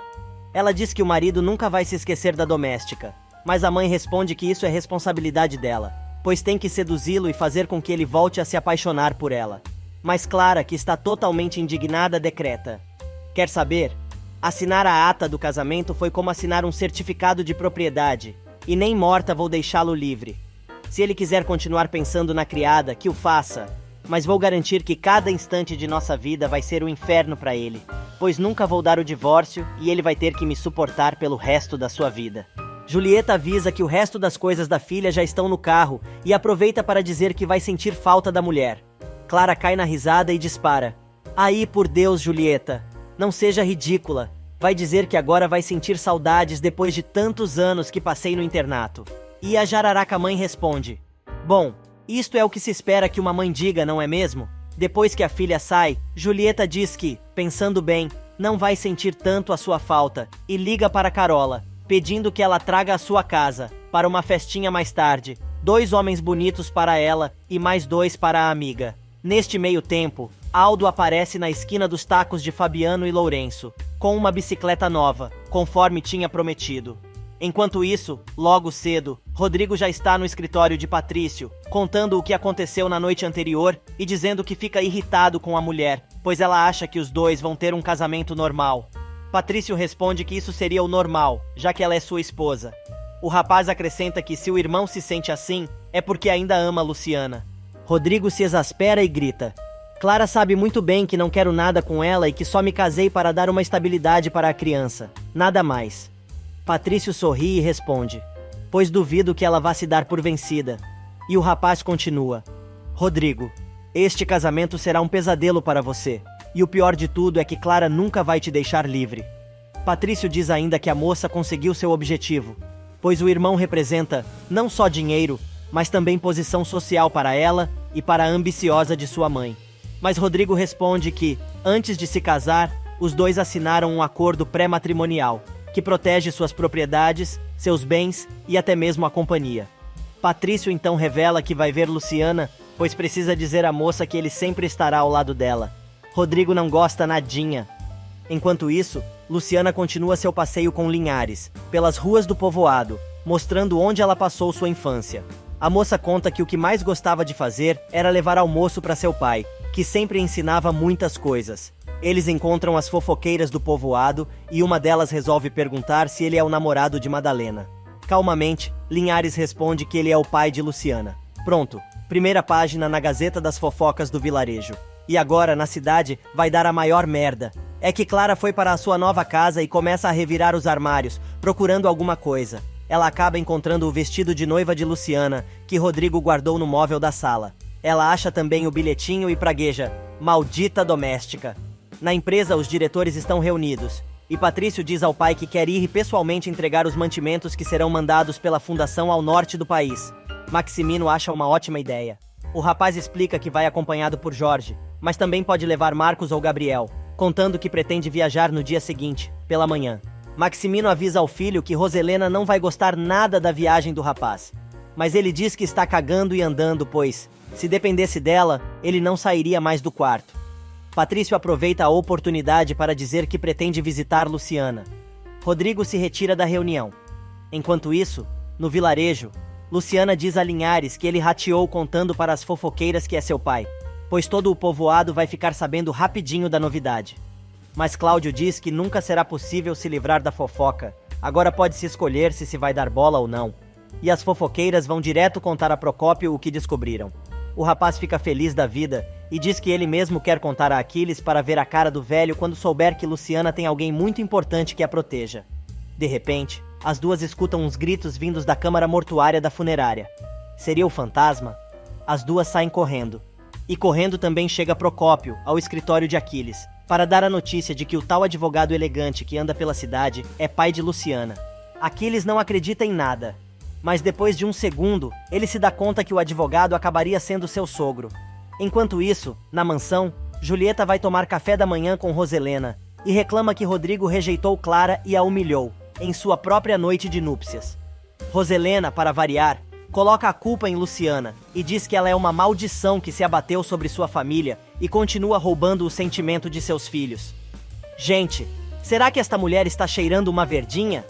Ela diz que o marido nunca vai se esquecer da doméstica, mas a mãe responde que isso é responsabilidade dela, pois tem que seduzi-lo e fazer com que ele volte a se apaixonar por ela. Mas Clara, que está totalmente indignada, decreta: "Quer saber? Assinar a ata do casamento foi como assinar um certificado de propriedade, e nem morta vou deixá-lo livre. Se ele quiser continuar pensando na criada, que o faça, mas vou garantir que cada instante de nossa vida vai ser um inferno para ele, pois nunca vou dar o divórcio e ele vai ter que me suportar pelo resto da sua vida." Julieta avisa que o resto das coisas da filha já estão no carro e aproveita para dizer que vai sentir falta da mulher. Clara cai na risada e dispara: "Aí, por Deus, Julieta, não seja ridícula. Vai dizer que agora vai sentir saudades depois de tantos anos que passei no internato." E a jararaca mãe responde: "Bom, isto é o que se espera que uma mãe diga, não é mesmo?" Depois que a filha sai, Julieta diz que, pensando bem, não vai sentir tanto a sua falta e liga para Carola, pedindo que ela traga à sua casa, para uma festinha mais tarde, 2 homens bonitos para ela e mais 2 para a amiga. Neste meio tempo, Aldo aparece na esquina dos tacos de Fabiano e Lourenço, com uma bicicleta nova, conforme tinha prometido. Enquanto isso, logo cedo, Rodrigo já está no escritório de Patrício, contando o que aconteceu na noite anterior e dizendo que fica irritado com a mulher, pois ela acha que os dois vão ter um casamento normal. Patrício responde que isso seria o normal, já que ela é sua esposa. O rapaz acrescenta que se o irmão se sente assim, é porque ainda ama Luciana. Rodrigo se exaspera e grita: "Clara sabe muito bem que não quero nada com ela e que só me casei para dar uma estabilidade para a criança. Nada mais." Patrício sorri e responde: "Pois duvido que ela vá se dar por vencida." E o rapaz continua: "Rodrigo, este casamento será um pesadelo para você. E o pior de tudo é que Clara nunca vai te deixar livre." Patrício diz ainda que a moça conseguiu seu objetivo, pois o irmão representa não só dinheiro, mas também posição social para ela e para a ambiciosa de sua mãe. Mas Rodrigo responde que, antes de se casar, os dois assinaram um acordo pré-matrimonial, que protege suas propriedades, seus bens e até mesmo a companhia. Patrício então revela que vai ver Luciana, pois precisa dizer à moça que ele sempre estará ao lado dela. Rodrigo não gosta nadinha. Enquanto isso, Luciana continua seu passeio com Linhares, pelas ruas do povoado, mostrando onde ela passou sua infância. A moça conta que o que mais gostava de fazer era levar almoço para seu pai, que sempre ensinava muitas coisas. Eles encontram as fofoqueiras do povoado e uma delas resolve perguntar se ele é o namorado de Madalena. Calmamente, Linhares responde que ele é o pai de Luciana. Pronto, primeira página na Gazeta das Fofocas do Vilarejo. E agora, na cidade, vai dar a maior merda. É que Clara foi para a sua nova casa e começa a revirar os armários, procurando alguma coisa. Ela acaba encontrando o vestido de noiva de Luciana, que Rodrigo guardou no móvel da sala. Ela acha também o bilhetinho e pragueja: "Maldita doméstica." Na empresa, os diretores estão reunidos, e Patrício diz ao pai que quer ir pessoalmente entregar os mantimentos que serão mandados pela fundação ao norte do país. Maximino acha uma ótima ideia. O rapaz explica que vai acompanhado por Jorge, mas também pode levar Marcos ou Gabriel, contando que pretende viajar no dia seguinte, pela manhã. Maximino avisa ao filho que Roselena não vai gostar nada da viagem do rapaz, mas ele diz que está cagando e andando, pois, se dependesse dela, ele não sairia mais do quarto. Patrício aproveita a oportunidade para dizer que pretende visitar Luciana. Rodrigo se retira da reunião. Enquanto isso, no vilarejo, Luciana diz a Linhares que ele rateou contando para as fofoqueiras que é seu pai, pois todo o povoado vai ficar sabendo rapidinho da novidade. Mas Cláudio diz que nunca será possível se livrar da fofoca, agora pode-se escolher se vai dar bola ou não. E as fofoqueiras vão direto contar a Procópio o que descobriram. O rapaz fica feliz da vida e diz que ele mesmo quer contar a Aquiles para ver a cara do velho quando souber que Luciana tem alguém muito importante que a proteja. De repente, as duas escutam uns gritos vindos da câmara mortuária da funerária. Seria o fantasma? As duas saem correndo. E correndo também chega Procópio, ao escritório de Aquiles, para dar a notícia de que o tal advogado elegante que anda pela cidade é pai de Luciana. Aquiles não acredita em nada, mas depois de um segundo, ele se dá conta que o advogado acabaria sendo seu sogro. Enquanto isso, na mansão, Julieta vai tomar café da manhã com Roselena e reclama que Rodrigo rejeitou Clara e a humilhou, em sua própria noite de núpcias. Roselena, para variar, coloca a culpa em Luciana e diz que ela é uma maldição que se abateu sobre sua família e continua roubando o sentimento de seus filhos. Gente, será que esta mulher está cheirando uma verdinha?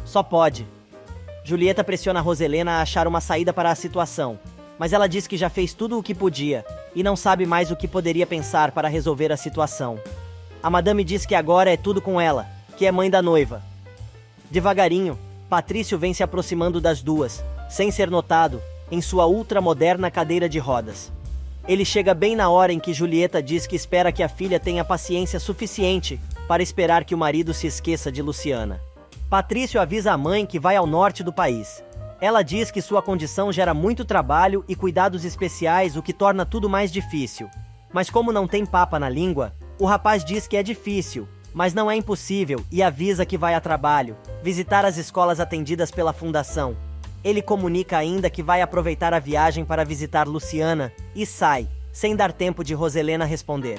Só pode. Julieta pressiona Roselena a achar uma saída para a situação, mas ela diz que já fez tudo o que podia e não sabe mais o que poderia pensar para resolver a situação. A madame diz que agora é tudo com ela, que é mãe da noiva. Devagarinho, Patrício vem se aproximando das duas, sem ser notado, em sua ultramoderna cadeira de rodas. Ele chega bem na hora em que Julieta diz que espera que a filha tenha paciência suficiente para esperar que o marido se esqueça de Luciana. Patrício avisa a mãe que vai ao norte do país. Ela diz que sua condição gera muito trabalho e cuidados especiais, o que torna tudo mais difícil. Mas como não tem papa na língua, o rapaz diz que é difícil, mas não é impossível e avisa que vai a trabalho, visitar as escolas atendidas pela fundação. Ele comunica ainda que vai aproveitar a viagem para visitar Luciana e sai, sem dar tempo de Roselena responder.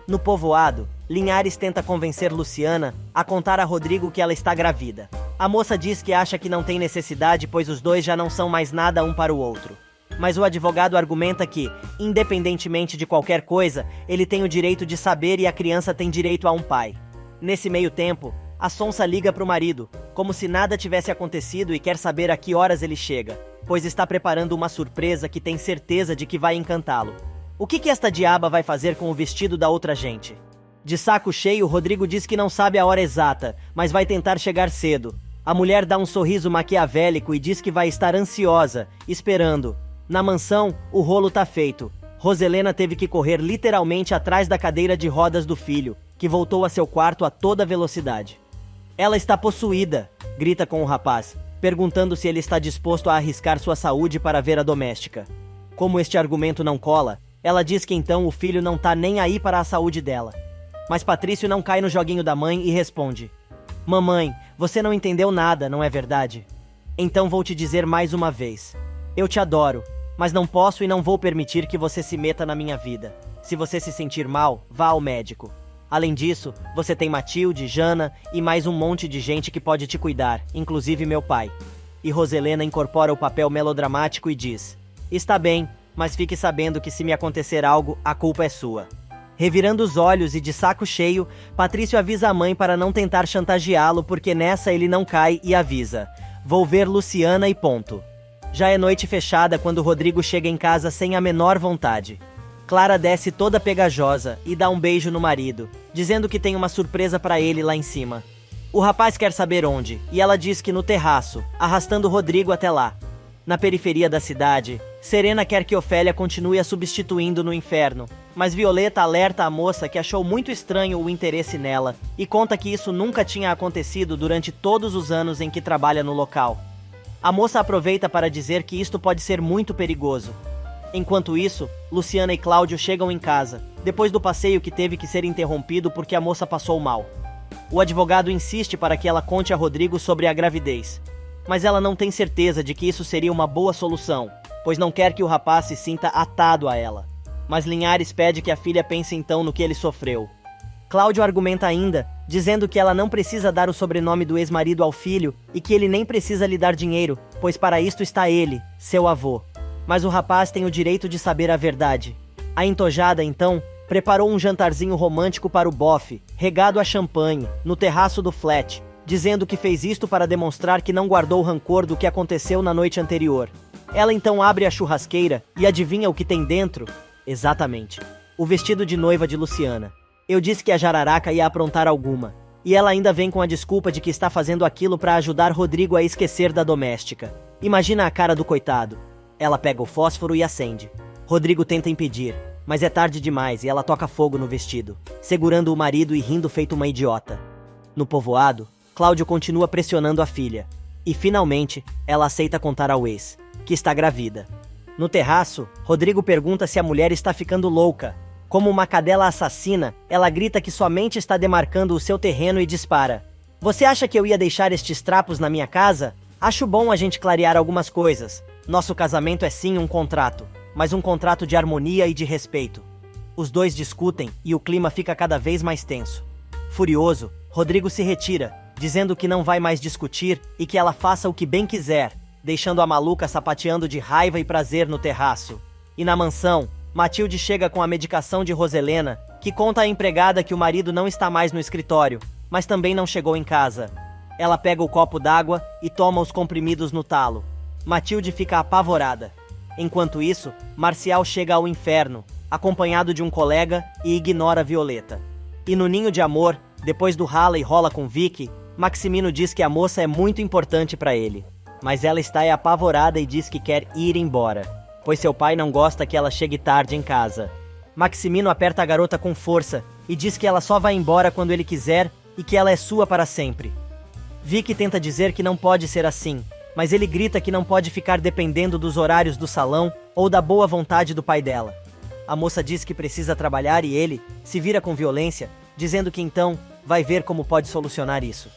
No povoado, Linhares tenta convencer Luciana a contar a Rodrigo que ela está grávida. A moça diz que acha que não tem necessidade, pois os dois já não são mais nada um para o outro. Mas o advogado argumenta que, independentemente de qualquer coisa, ele tem o direito de saber e a criança tem direito a um pai. Nesse meio tempo, a Sonsa liga para o marido, como se nada tivesse acontecido e quer saber a que horas ele chega, pois está preparando uma surpresa que tem certeza de que vai encantá-lo. O que esta diaba vai fazer com o vestido da outra gente? De saco cheio, Rodrigo diz que não sabe a hora exata, mas vai tentar chegar cedo. A mulher dá um sorriso maquiavélico e diz que vai estar ansiosa, esperando. Na mansão, o rolo tá feito. Roselena teve que correr literalmente atrás da cadeira de rodas do filho, que voltou a seu quarto a toda velocidade. Ela está possuída, grita com o rapaz, perguntando se ele está disposto a arriscar sua saúde para ver a doméstica. Como este argumento não cola, ela diz que então o filho não tá nem aí para a saúde dela. Mas Patrício não cai no joguinho da mãe e responde: Mamãe, você não entendeu nada, não é verdade? Então vou te dizer mais uma vez. Eu te adoro, mas não posso e não vou permitir que você se meta na minha vida. Se você se sentir mal, vá ao médico. Além disso, você tem Matilde, Jana e mais um monte de gente que pode te cuidar, inclusive meu pai. E Roselena incorpora o papel melodramático e diz: Está bem, mas fique sabendo que se me acontecer algo, a culpa é sua. Revirando os olhos e de saco cheio, Patrício avisa a mãe para não tentar chantageá-lo, porque nessa ele não cai e avisa: Vou ver Luciana e ponto. Já é noite fechada quando Rodrigo chega em casa sem a menor vontade. Clara desce toda pegajosa e dá um beijo no marido, dizendo que tem uma surpresa para ele lá em cima. O rapaz quer saber onde, e ela diz que no terraço, arrastando Rodrigo até lá. Na periferia da cidade, Serena quer que Ofélia continue a substituindo no inferno, mas Violeta alerta a moça que achou muito estranho o interesse nela e conta que isso nunca tinha acontecido durante todos os anos em que trabalha no local. A moça aproveita para dizer que isto pode ser muito perigoso. Enquanto isso, Luciana e Cláudio chegam em casa, depois do passeio que teve que ser interrompido porque a moça passou mal. O advogado insiste para que ela conte a Rodrigo sobre a gravidez, mas ela não tem certeza de que isso seria uma boa solução, pois não quer que o rapaz se sinta atado a ela. Mas Linhares pede que a filha pense então no que ele sofreu. Cláudio argumenta ainda, dizendo que ela não precisa dar o sobrenome do ex-marido ao filho e que ele nem precisa lhe dar dinheiro, pois para isto está ele, seu avô. Mas o rapaz tem o direito de saber a verdade. A entojada, então, preparou um jantarzinho romântico para o bofe, regado a champanhe, no terraço do flat, dizendo que fez isto para demonstrar que não guardou rancor do que aconteceu na noite anterior. Ela então abre a churrasqueira e adivinha o que tem dentro? Exatamente. O vestido de noiva de Luciana. Eu disse que a jararaca ia aprontar alguma. E ela ainda vem com a desculpa de que está fazendo aquilo para ajudar Rodrigo a esquecer da doméstica. Imagina a cara do coitado. Ela pega o fósforo e acende. Rodrigo tenta impedir, mas é tarde demais e ela toca fogo no vestido, segurando o marido e rindo feito uma idiota. No povoado, Cláudio continua pressionando a filha. E finalmente, ela aceita contar ao ex, que está grávida. No terraço, Rodrigo pergunta se a mulher está ficando louca. Como uma cadela assassina, ela grita que somente está demarcando o seu terreno e dispara. Você acha que eu ia deixar estes trapos na minha casa? Acho bom a gente clarear algumas coisas. Nosso casamento é sim um contrato, mas um contrato de harmonia e de respeito. Os dois discutem e o clima fica cada vez mais tenso. Furioso, Rodrigo se retira, dizendo que não vai mais discutir e que ela faça o que bem quiser, deixando a maluca sapateando de raiva e prazer no terraço. E na mansão, Matilde chega com a medicação de Roselena, que conta à empregada que o marido não está mais no escritório, mas também não chegou em casa. Ela pega o copo d'água e toma os comprimidos no talo. Matilde fica apavorada. Enquanto isso, Marcial chega ao inferno, acompanhado de um colega, e ignora Violeta. E no ninho de amor, depois do rala e rola com Vicky, Maximino diz que a moça é muito importante para ele. Mas ela está apavorada e diz que quer ir embora, pois seu pai não gosta que ela chegue tarde em casa. Maximino aperta a garota com força e diz que ela só vai embora quando ele quiser e que ela é sua para sempre. Vicky tenta dizer que não pode ser assim, mas ele grita que não pode ficar dependendo dos horários do salão ou da boa vontade do pai dela. A moça diz que precisa trabalhar e ele se vira com violência, dizendo que então vai ver como pode solucionar isso.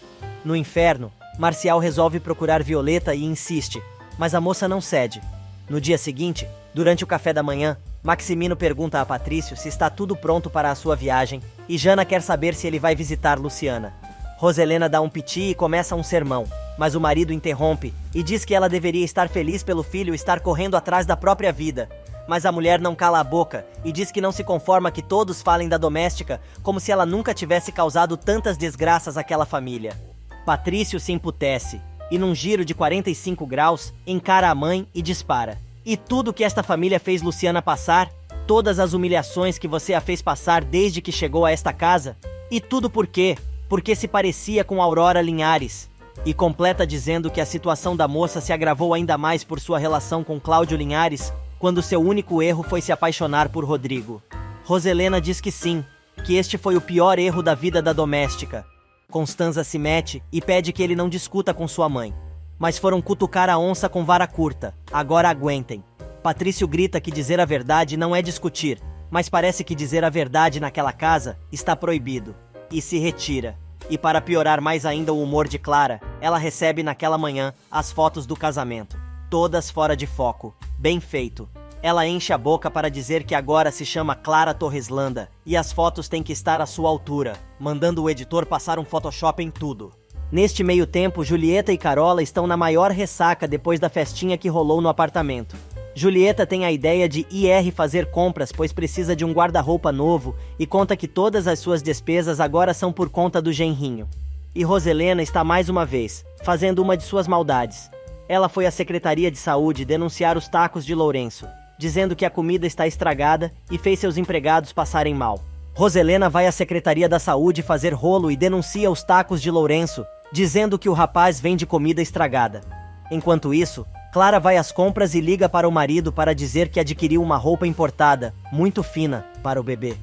No inferno, Marcial resolve procurar Violeta e insiste, mas a moça não cede. No dia seguinte, durante o café da manhã, Maximino pergunta a Patrício se está tudo pronto para a sua viagem e Jana quer saber se ele vai visitar Luciana. Roselena dá um piti e começa um sermão, mas o marido interrompe e diz que ela deveria estar feliz pelo filho estar correndo atrás da própria vida. Mas a mulher não cala a boca e diz que não se conforma que todos falem da doméstica como se ela nunca tivesse causado tantas desgraças àquela família. Patrício se emputece e, num giro de 45 graus, encara a mãe e dispara. E tudo que esta família fez Luciana passar? Todas as humilhações que você a fez passar desde que chegou a esta casa? E tudo por quê? Porque se parecia com Aurora Linhares. E completa dizendo que a situação da moça se agravou ainda mais por sua relação com Cláudio Linhares, quando seu único erro foi se apaixonar por Rodrigo. Roselena diz que sim, que este foi o pior erro da vida da doméstica. Constanza se mete e pede que ele não discuta com sua mãe. Mas foram cutucar a onça com vara curta, agora aguentem. Patrício grita que dizer a verdade não é discutir, mas parece que dizer a verdade naquela casa está proibido. E se retira. E para piorar mais ainda o humor de Clara, ela recebe naquela manhã as fotos do casamento. Todas fora de foco. Bem feito. Ela enche a boca para dizer que agora se chama Clara Torreslanda e as fotos têm que estar à sua altura, mandando o editor passar um Photoshop em tudo. Neste meio tempo, Julieta e Carola estão na maior ressaca depois da festinha que rolou no apartamento. Julieta tem a ideia de ir fazer compras, pois precisa de um guarda-roupa novo e conta que todas as suas despesas agora são por conta do genrinho. E Roselena está mais uma vez, fazendo uma de suas maldades. Ela foi à Secretaria de Saúde denunciar os tacos de Lourenço, dizendo que a comida está estragada e fez seus empregados passarem mal. Roselena vai à Secretaria da Saúde fazer rolo e denuncia os tacos de Lourenço, dizendo que o rapaz vende comida estragada. Enquanto isso, Clara vai às compras e liga para o marido para dizer que adquiriu uma roupa importada, muito fina, para o bebê.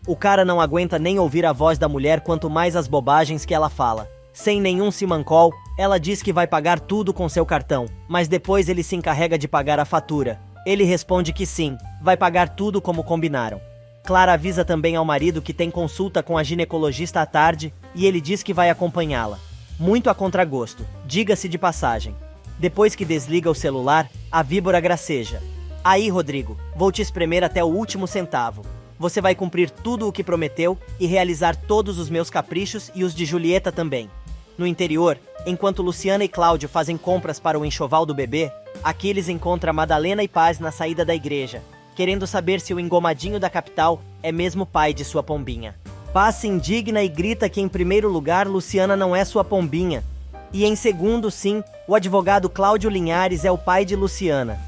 O cara não aguenta nem ouvir a voz da mulher, quanto mais as bobagens que ela fala. Sem nenhum simancol, ela diz que vai pagar tudo com seu cartão, mas depois ele se encarrega de pagar a fatura. Ele responde que sim, vai pagar tudo como combinaram. Clara avisa também ao marido que tem consulta com a ginecologista à tarde e ele diz que vai acompanhá-la. Muito a contragosto, diga-se de passagem. Depois que desliga o celular, a víbora graceja. Aí, Rodrigo, vou te espremer até o último centavo. Você vai cumprir tudo o que prometeu e realizar todos os meus caprichos e os de Julieta também. No interior, enquanto Luciana e Cláudio fazem compras para o enxoval do bebê, Aquiles encontra Madalena e Paz na saída da igreja, querendo saber se o engomadinho da capital é mesmo pai de sua pombinha. Paz se indigna e grita que em primeiro lugar Luciana não é sua pombinha, e em segundo, sim, o advogado Cláudio Linhares é o pai de Luciana.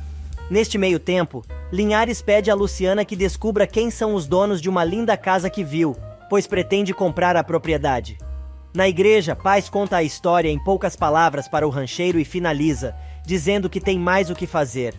Neste meio tempo, Linhares pede a Luciana que descubra quem são os donos de uma linda casa que viu, pois pretende comprar a propriedade. Na igreja, Paz conta a história em poucas palavras para o rancheiro e finaliza, dizendo que tem mais o que fazer.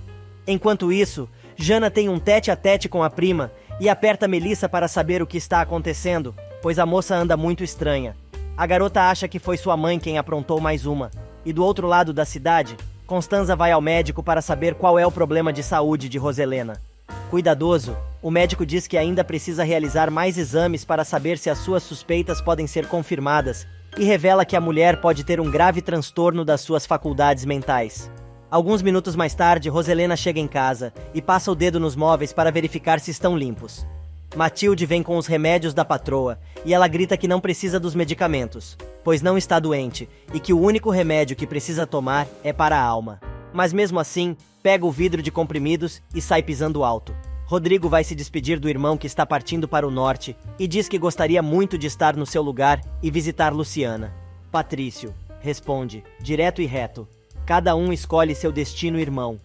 Enquanto isso, Jana tem um tete-a-tete com a prima e aperta Melissa para saber o que está acontecendo, pois a moça anda muito estranha. A garota acha que foi sua mãe quem aprontou mais uma. E do outro lado da cidade, Constanza vai ao médico para saber qual é o problema de saúde de Roselena. Cuidadoso, o médico diz que ainda precisa realizar mais exames para saber se as suas suspeitas podem ser confirmadas e revela que a mulher pode ter um grave transtorno das suas faculdades mentais. Alguns minutos mais tarde, Roselena chega em casa e passa o dedo nos móveis para verificar se estão limpos. Matilde vem com os remédios da patroa e ela grita que não precisa dos medicamentos, pois não está doente e que o único remédio que precisa tomar é para a alma. Mas mesmo assim, pega o vidro de comprimidos e sai pisando alto. Rodrigo vai se despedir do irmão que está partindo para o norte e diz que gostaria muito de estar no seu lugar e visitar Luciana. Patrício responde, direto e reto: cada um escolhe seu destino, irmão.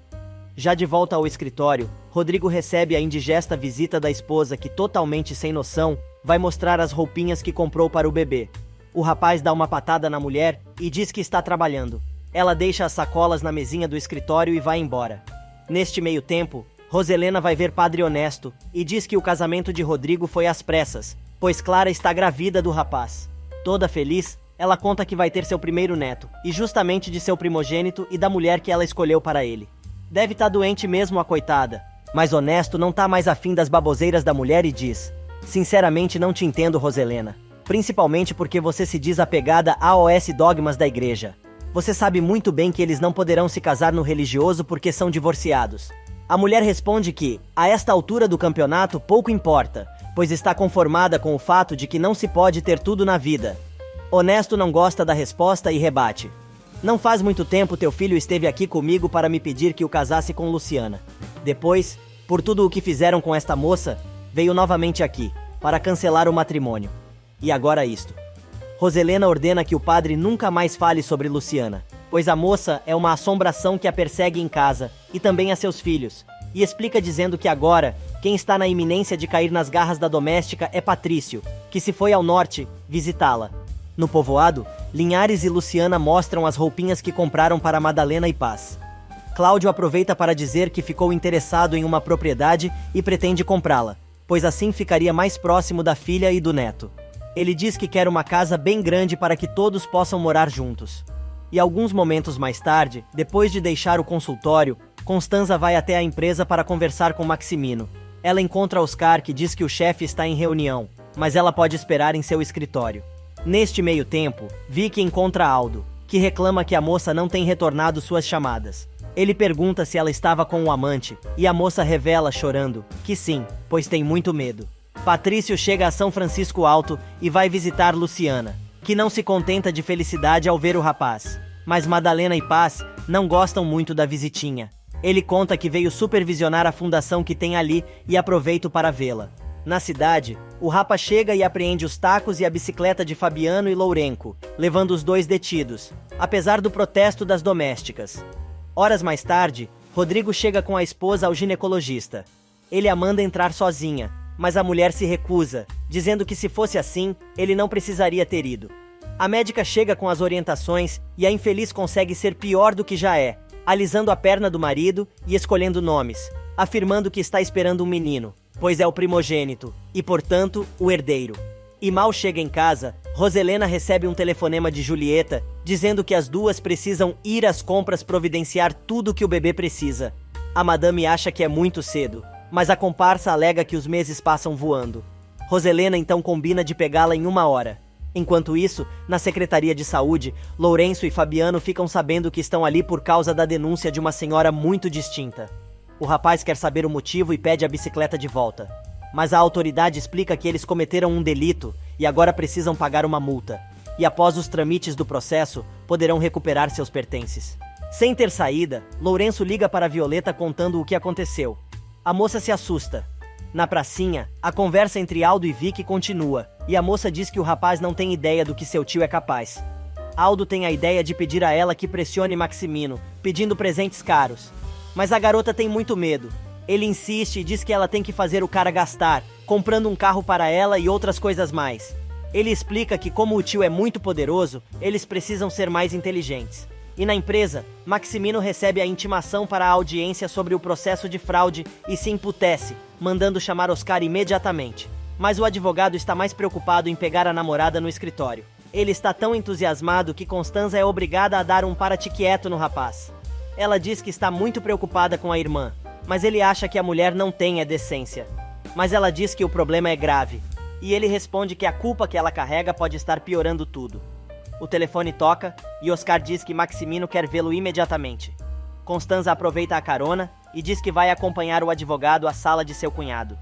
Já de volta ao escritório, Rodrigo recebe a indigesta visita da esposa que, totalmente sem noção, vai mostrar as roupinhas que comprou para o bebê. O rapaz dá uma patada na mulher e diz que está trabalhando. Ela deixa as sacolas na mesinha do escritório e vai embora. Neste meio tempo, Roselena vai ver Padre Honesto e diz que o casamento de Rodrigo foi às pressas, pois Clara está grávida do rapaz. Toda feliz, ela conta que vai ter seu primeiro neto, e justamente de seu primogênito e da mulher que ela escolheu para ele. Deve estar doente mesmo a coitada, mas Honesto não tá mais afim das baboseiras da mulher e diz: sinceramente não te entendo, Roselena, principalmente porque você se diz apegada aos dogmas da igreja. Você sabe muito bem que eles não poderão se casar no religioso porque são divorciados. A mulher responde que, a esta altura do campeonato, pouco importa, pois está conformada com o fato de que não se pode ter tudo na vida. Honesto não gosta da resposta e rebate: não faz muito tempo teu filho esteve aqui comigo para me pedir que o casasse com Luciana. Depois, por tudo o que fizeram com esta moça, veio novamente aqui, para cancelar o matrimônio. E agora isto. Roselena ordena que o padre nunca mais fale sobre Luciana, pois a moça é uma assombração que a persegue em casa, e também a seus filhos, e explica dizendo que agora, quem está na iminência de cair nas garras da doméstica é Patrício, que se foi ao norte visitá-la. No povoado, Linhares e Luciana mostram as roupinhas que compraram para Madalena e Paz. Cláudio aproveita para dizer que ficou interessado em uma propriedade e pretende comprá-la, pois assim ficaria mais próximo da filha e do neto. Ele diz que quer uma casa bem grande para que todos possam morar juntos. E alguns momentos mais tarde, depois de deixar o consultório, Constanza vai até a empresa para conversar com Maximino. Ela encontra Oscar, que diz que o chefe está em reunião, mas ela pode esperar em seu escritório. Neste meio tempo, Vicky encontra Aldo, que reclama que a moça não tem retornado suas chamadas. Ele pergunta se ela estava com um amante, e a moça revela, chorando, que sim, pois tem muito medo. Patrício chega a São Francisco Alto e vai visitar Luciana, que não se contenta de felicidade ao ver o rapaz. Mas Madalena e Paz não gostam muito da visitinha. Ele conta que veio supervisionar a fundação que tem ali e aproveita para vê-la. Na cidade, o Rapa chega e apreende os tacos e a bicicleta de Fabiano e Lourenco, levando os dois detidos, apesar do protesto das domésticas. Horas mais tarde, Rodrigo chega com a esposa ao ginecologista. Ele a manda entrar sozinha, mas a mulher se recusa, dizendo que se fosse assim, ele não precisaria ter ido. A médica chega com as orientações e a infeliz consegue ser pior do que já é, alisando a perna do marido e escolhendo nomes, afirmando que está esperando um menino, pois é o primogênito e, portanto, o herdeiro. E mal chega em casa, Roselena recebe um telefonema de Julieta, dizendo que as duas precisam ir às compras providenciar tudo que o bebê precisa. A madame acha que é muito cedo, mas a comparsa alega que os meses passam voando. Roselena então combina de pegá-la em 1 hora. Enquanto isso, na Secretaria de Saúde, Lourenço e Fabiano ficam sabendo que estão ali por causa da denúncia de uma senhora muito distinta. O rapaz quer saber o motivo e pede a bicicleta de volta. Mas a autoridade explica que eles cometeram um delito e agora precisam pagar uma multa. E após os trâmites do processo, poderão recuperar seus pertences. Sem ter saída, Lourenço liga para Violeta contando o que aconteceu. A moça se assusta. Na pracinha, a conversa entre Aldo e Vicky continua, e a moça diz que o rapaz não tem ideia do que seu tio é capaz. Aldo tem a ideia de pedir a ela que pressione Maximino, pedindo presentes caros. Mas a garota tem muito medo. Ele insiste e diz que ela tem que fazer o cara gastar, comprando um carro para ela e outras coisas mais. Ele explica que como o tio é muito poderoso, eles precisam ser mais inteligentes. E na empresa, Maximino recebe a intimação para a audiência sobre o processo de fraude e se emputece, mandando chamar Oscar imediatamente. Mas o advogado está mais preocupado em pegar a namorada no escritório. Ele está tão entusiasmado que Constanza é obrigada a dar um para-te quieto no rapaz. Ela diz que está muito preocupada com a irmã, mas ele acha que a mulher não tem decência. Mas ela diz que o problema é grave, e ele responde que a culpa que ela carrega pode estar piorando tudo. O telefone toca e Oscar diz que Maximino quer vê-lo imediatamente. Constanza aproveita a carona e diz que vai acompanhar o advogado à sala de seu cunhado.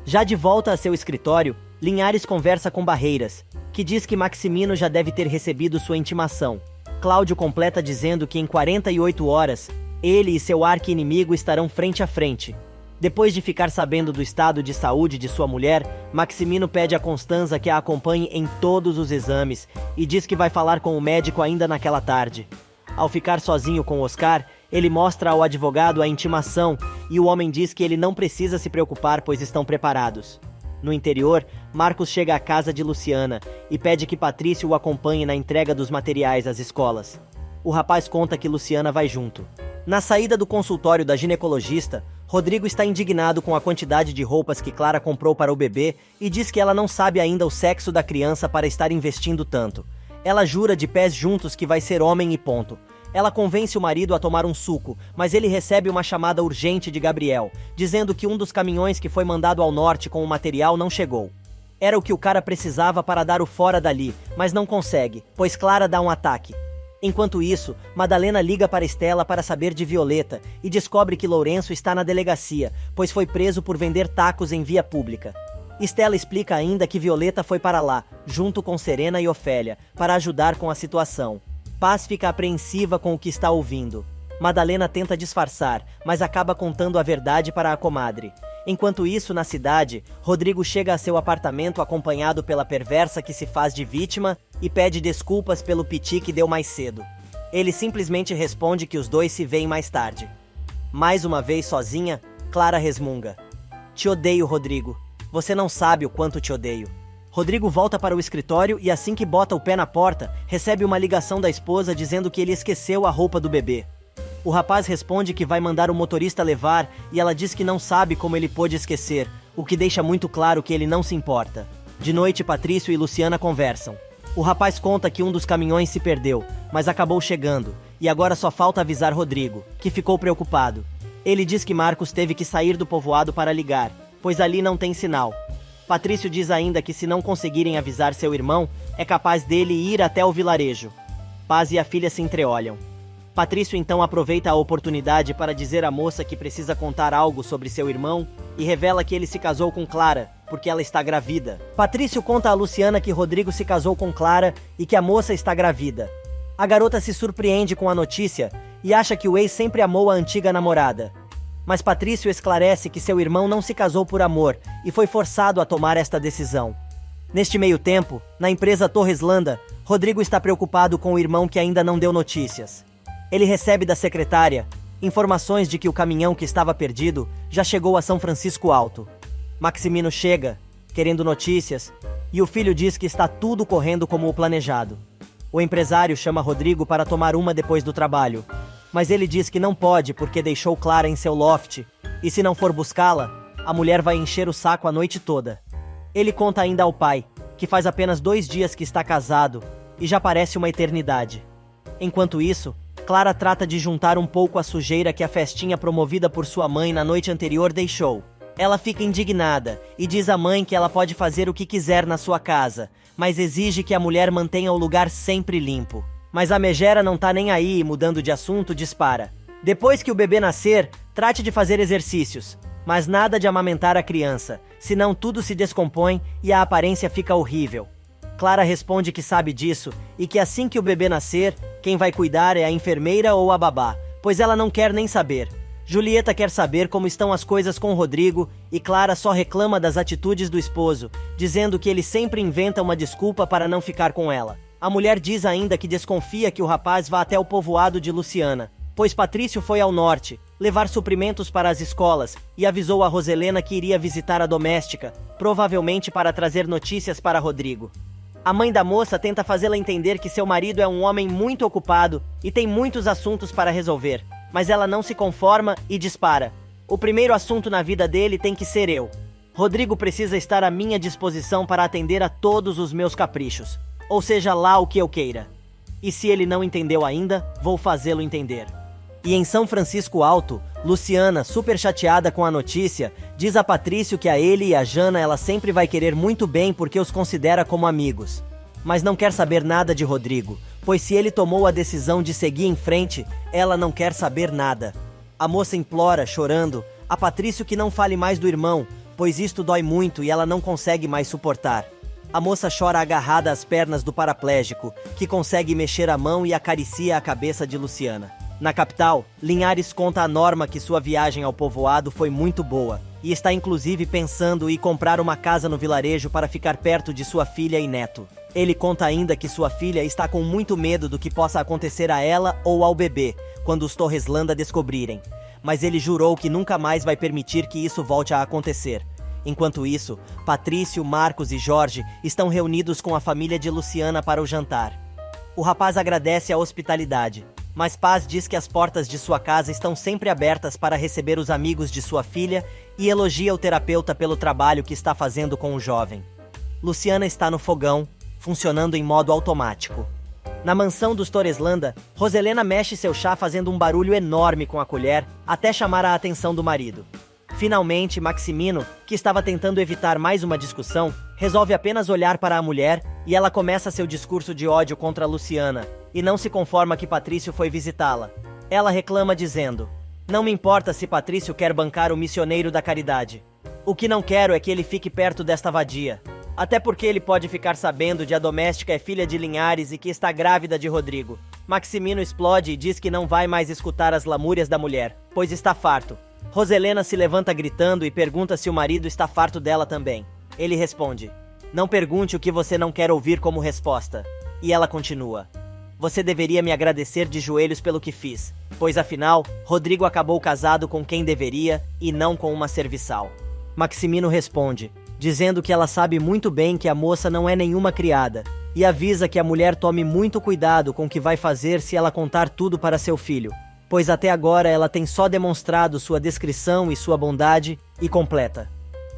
Já de volta a seu escritório, Linhares conversa com Barreiras, que diz que Maximino já deve ter recebido sua intimação. Cláudio completa dizendo que em 48 horas, ele e seu arqui-inimigo estarão frente a frente. Depois de ficar sabendo do estado de saúde de sua mulher, Maximino pede a Constanza que a acompanhe em todos os exames e diz que vai falar com o médico ainda naquela tarde. Ao ficar sozinho com Oscar, ele mostra ao advogado a intimação e o homem diz que ele não precisa se preocupar pois estão preparados. No interior, Marcos chega à casa de Luciana e pede que Patrício o acompanhe na entrega dos materiais às escolas. O rapaz conta que Luciana vai junto. Na saída do consultório da ginecologista, Rodrigo está indignado com a quantidade de roupas que Clara comprou para o bebê e diz que ela não sabe ainda o sexo da criança para estar investindo tanto. Ela jura de pés juntos que vai ser homem e ponto. Ela convence o marido a tomar um suco, mas ele recebe uma chamada urgente de Gabriel, dizendo que um dos caminhões que foi mandado ao norte com o material não chegou. Era o que o cara precisava para dar o fora dali, mas não consegue, pois Clara dá um ataque. Enquanto isso, Madalena liga para Estela para saber de Violeta e descobre que Lourenço está na delegacia, pois foi preso por vender tacos em via pública. Estela explica ainda que Violeta foi para lá, junto com Serena e Ofélia, para ajudar com a situação. Paz fica apreensiva com o que está ouvindo. Madalena tenta disfarçar, mas acaba contando a verdade para a comadre. Enquanto isso, na cidade, Rodrigo chega a seu apartamento acompanhado pela perversa que se faz de vítima e pede desculpas pelo piti que deu mais cedo. Ele simplesmente responde que os dois se veem mais tarde. Mais uma vez sozinha, Clara resmunga. Te odeio, Rodrigo. Você não sabe o quanto te odeio. Rodrigo volta para o escritório e assim que bota o pé na porta, recebe uma ligação da esposa dizendo que ele esqueceu a roupa do bebê. O rapaz responde que vai mandar o motorista levar e ela diz que não sabe como ele pôde esquecer, o que deixa muito claro que ele não se importa. De noite, Patrício e Luciana conversam. O rapaz conta que um dos caminhões se perdeu, mas acabou chegando, e agora só falta avisar Rodrigo, que ficou preocupado. Ele diz que Marcos teve que sair do povoado para ligar, pois ali não tem sinal. Patrício diz ainda que se não conseguirem avisar seu irmão, é capaz dele ir até o vilarejo. Paz e a filha se entreolham. Patrício então aproveita a oportunidade para dizer à moça que precisa contar algo sobre seu irmão e revela que ele se casou com Clara, porque ela está grávida. Patrício conta a Luciana que Rodrigo se casou com Clara e que a moça está grávida. A garota se surpreende com a notícia e acha que o ex sempre amou a antiga namorada. Mas Patrício esclarece que seu irmão não se casou por amor e foi forçado a tomar esta decisão. Neste meio tempo, na empresa Torreslanda, Rodrigo está preocupado com o irmão que ainda não deu notícias. Ele recebe da secretária informações de que o caminhão que estava perdido já chegou a São Francisco Alto. Maximino chega, querendo notícias, e o filho diz que está tudo correndo como o planejado. O empresário chama Rodrigo para tomar uma depois do trabalho, mas ele diz que não pode porque deixou Clara em seu loft, e se não for buscá-la, a mulher vai encher o saco a noite toda. Ele conta ainda ao pai, que faz apenas 2 dias que está casado, e já parece uma eternidade. Enquanto isso, Clara trata de juntar um pouco a sujeira que a festinha promovida por sua mãe na noite anterior deixou. Ela fica indignada e diz à mãe que ela pode fazer o que quiser na sua casa, mas exige que a mulher mantenha o lugar sempre limpo. Mas a megera não tá nem aí e, mudando de assunto, dispara. Depois que o bebê nascer, trate de fazer exercícios, mas nada de amamentar a criança, senão tudo se descompõe e a aparência fica horrível. Clara responde que sabe disso e que assim que o bebê nascer, quem vai cuidar é a enfermeira ou a babá, pois ela não quer nem saber. Julieta quer saber como estão as coisas com Rodrigo e Clara só reclama das atitudes do esposo, dizendo que ele sempre inventa uma desculpa para não ficar com ela. A mulher diz ainda que desconfia que o rapaz vá até o povoado de Luciana, pois Patrício foi ao norte, levar suprimentos para as escolas e avisou a Roselena que iria visitar a doméstica, provavelmente para trazer notícias para Rodrigo. A mãe da moça tenta fazê-la entender que seu marido é um homem muito ocupado e tem muitos assuntos para resolver, mas ela não se conforma e dispara. O primeiro assunto na vida dele tem que ser eu. Rodrigo precisa estar à minha disposição para atender a todos os meus caprichos, ou seja lá o que eu queira. E se ele não entendeu ainda, vou fazê-lo entender. E em São Francisco Alto, Luciana, super chateada com a notícia, diz a Patrício que a ele e a Jana ela sempre vai querer muito bem porque os considera como amigos. Mas não quer saber nada de Rodrigo, pois se ele tomou a decisão de seguir em frente, ela não quer saber nada. A moça implora, chorando, a Patrício que não fale mais do irmão, pois isto dói muito e ela não consegue mais suportar. A moça chora agarrada às pernas do paraplégico, que consegue mexer a mão e acaricia a cabeça de Luciana. Na capital, Linhares conta a Norma que sua viagem ao povoado foi muito boa, e está inclusive pensando em comprar uma casa no vilarejo para ficar perto de sua filha e neto. Ele conta ainda que sua filha está com muito medo do que possa acontecer a ela ou ao bebê, quando os Torreslanda descobrirem. Mas ele jurou que nunca mais vai permitir que isso volte a acontecer. Enquanto isso, Patrício, Marcos e Jorge estão reunidos com a família de Luciana para o jantar. O rapaz agradece a hospitalidade, mas Paz diz que as portas de sua casa estão sempre abertas para receber os amigos de sua filha e elogia o terapeuta pelo trabalho que está fazendo com o jovem. Luciana está no fogão, funcionando em modo automático. Na mansão dos Torreslanda, Roselena mexe seu chá fazendo um barulho enorme com a colher até chamar a atenção do marido. Finalmente, Maximino, que estava tentando evitar mais uma discussão, resolve apenas olhar para a mulher e ela começa seu discurso de ódio contra Luciana e não se conforma que Patrício foi visitá-la. Ela reclama dizendo: "Não me importa se Patrício quer bancar o missioneiro da caridade. O que não quero é que ele fique perto desta vadia. Até porque ele pode ficar sabendo de a doméstica é filha de Linhares e que está grávida de Rodrigo." Maximino explode e diz que não vai mais escutar as lamúrias da mulher, pois está farto. Roselena se levanta gritando e pergunta se o marido está farto dela também. Ele responde: "Não pergunte o que você não quer ouvir como resposta." E ela continua: "Você deveria me agradecer de joelhos pelo que fiz, pois afinal, Rodrigo acabou casado com quem deveria e não com uma serviçal." Maximino responde, dizendo que ela sabe muito bem que a moça não é nenhuma criada, e avisa que a mulher tome muito cuidado com o que vai fazer se ela contar tudo para seu filho, pois até agora ela tem só demonstrado sua descrição e sua bondade, e completa: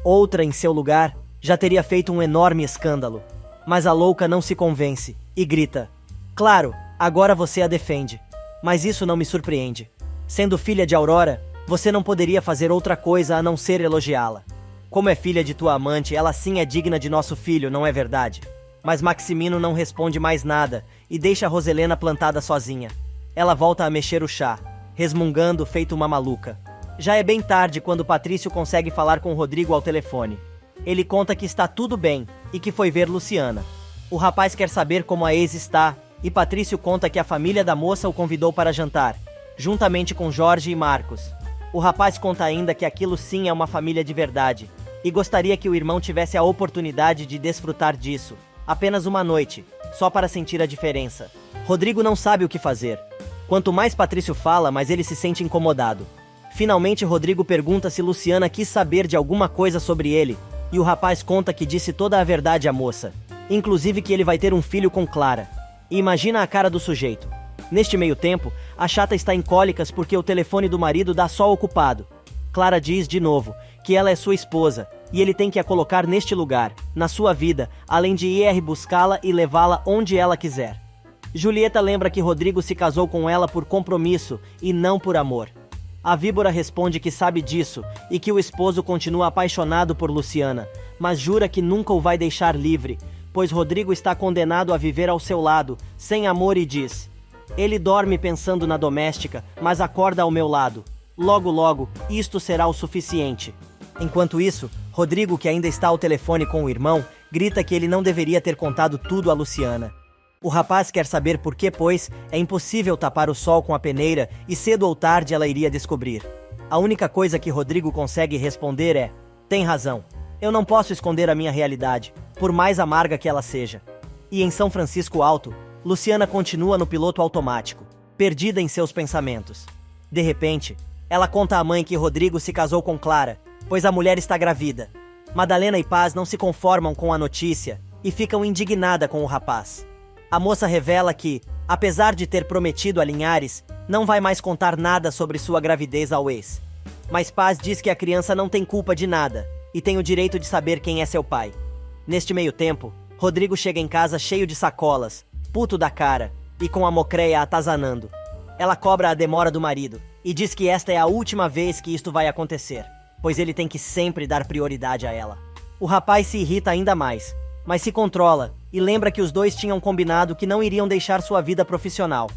"Outra, em seu lugar, já teria feito um enorme escândalo." Mas a louca não se convence, e grita: "Claro, agora você a defende. Mas isso não me surpreende. Sendo filha de Aurora, você não poderia fazer outra coisa a não ser elogiá-la. Como é filha de tua amante, ela sim é digna de nosso filho, não é verdade?" Mas Maximino não responde mais nada, e deixa Roselena plantada sozinha. Ela volta a mexer o chá, resmungando feito uma maluca. Já é bem tarde quando Patrício consegue falar com Rodrigo ao telefone. Ele conta que está tudo bem e que foi ver Luciana. O rapaz quer saber como a ex está, e Patrício conta que a família da moça o convidou para jantar, juntamente com Jorge e Marcos. O rapaz conta ainda que aquilo sim é uma família de verdade, e gostaria que o irmão tivesse a oportunidade de desfrutar disso, apenas uma noite, só para sentir a diferença. Rodrigo não sabe o que fazer. Quanto mais Patrício fala, mais ele se sente incomodado. Finalmente, Rodrigo pergunta se Luciana quis saber de alguma coisa sobre ele, e o rapaz conta que disse toda a verdade à moça, inclusive que ele vai ter um filho com Clara. E imagina a cara do sujeito. Neste meio tempo, a chata está em cólicas porque o telefone do marido dá só ocupado. Clara diz de novo que ela é sua esposa, e ele tem que a colocar neste lugar, na sua vida, além de ir buscá-la e levá-la onde ela quiser. Julieta lembra que Rodrigo se casou com ela por compromisso e não por amor. A víbora responde que sabe disso e que o esposo continua apaixonado por Luciana, mas jura que nunca o vai deixar livre, pois Rodrigo está condenado a viver ao seu lado, sem amor, e diz: "Ele dorme pensando na doméstica, mas acorda ao meu lado. Logo, logo, isto será o suficiente." Enquanto isso, Rodrigo, que ainda está ao telefone com o irmão, grita que ele não deveria ter contado tudo a Luciana. O rapaz quer saber por que, pois é impossível tapar o sol com a peneira e cedo ou tarde ela iria descobrir. A única coisa que Rodrigo consegue responder é: "Tem razão. Eu não posso esconder a minha realidade, por mais amarga que ela seja." E em São Francisco Alto, Luciana continua no piloto automático, perdida em seus pensamentos. De repente, ela conta à mãe que Rodrigo se casou com Clara, pois a mulher está grávida. Madalena e Paz não se conformam com a notícia e ficam indignada com o rapaz. A moça revela que, apesar de ter prometido a Linhares, não vai mais contar nada sobre sua gravidez ao ex. Mas Paz diz que a criança não tem culpa de nada e tem o direito de saber quem é seu pai. Neste meio tempo, Rodrigo chega em casa cheio de sacolas, puto da cara e com a Mocreia atazanando. Ela cobra a demora do marido e diz que esta é a última vez que isto vai acontecer, pois ele tem que sempre dar prioridade a ela. O rapaz se irrita ainda mais, mas se controla e lembra que os dois tinham combinado que não iriam deixar sua vida profissional.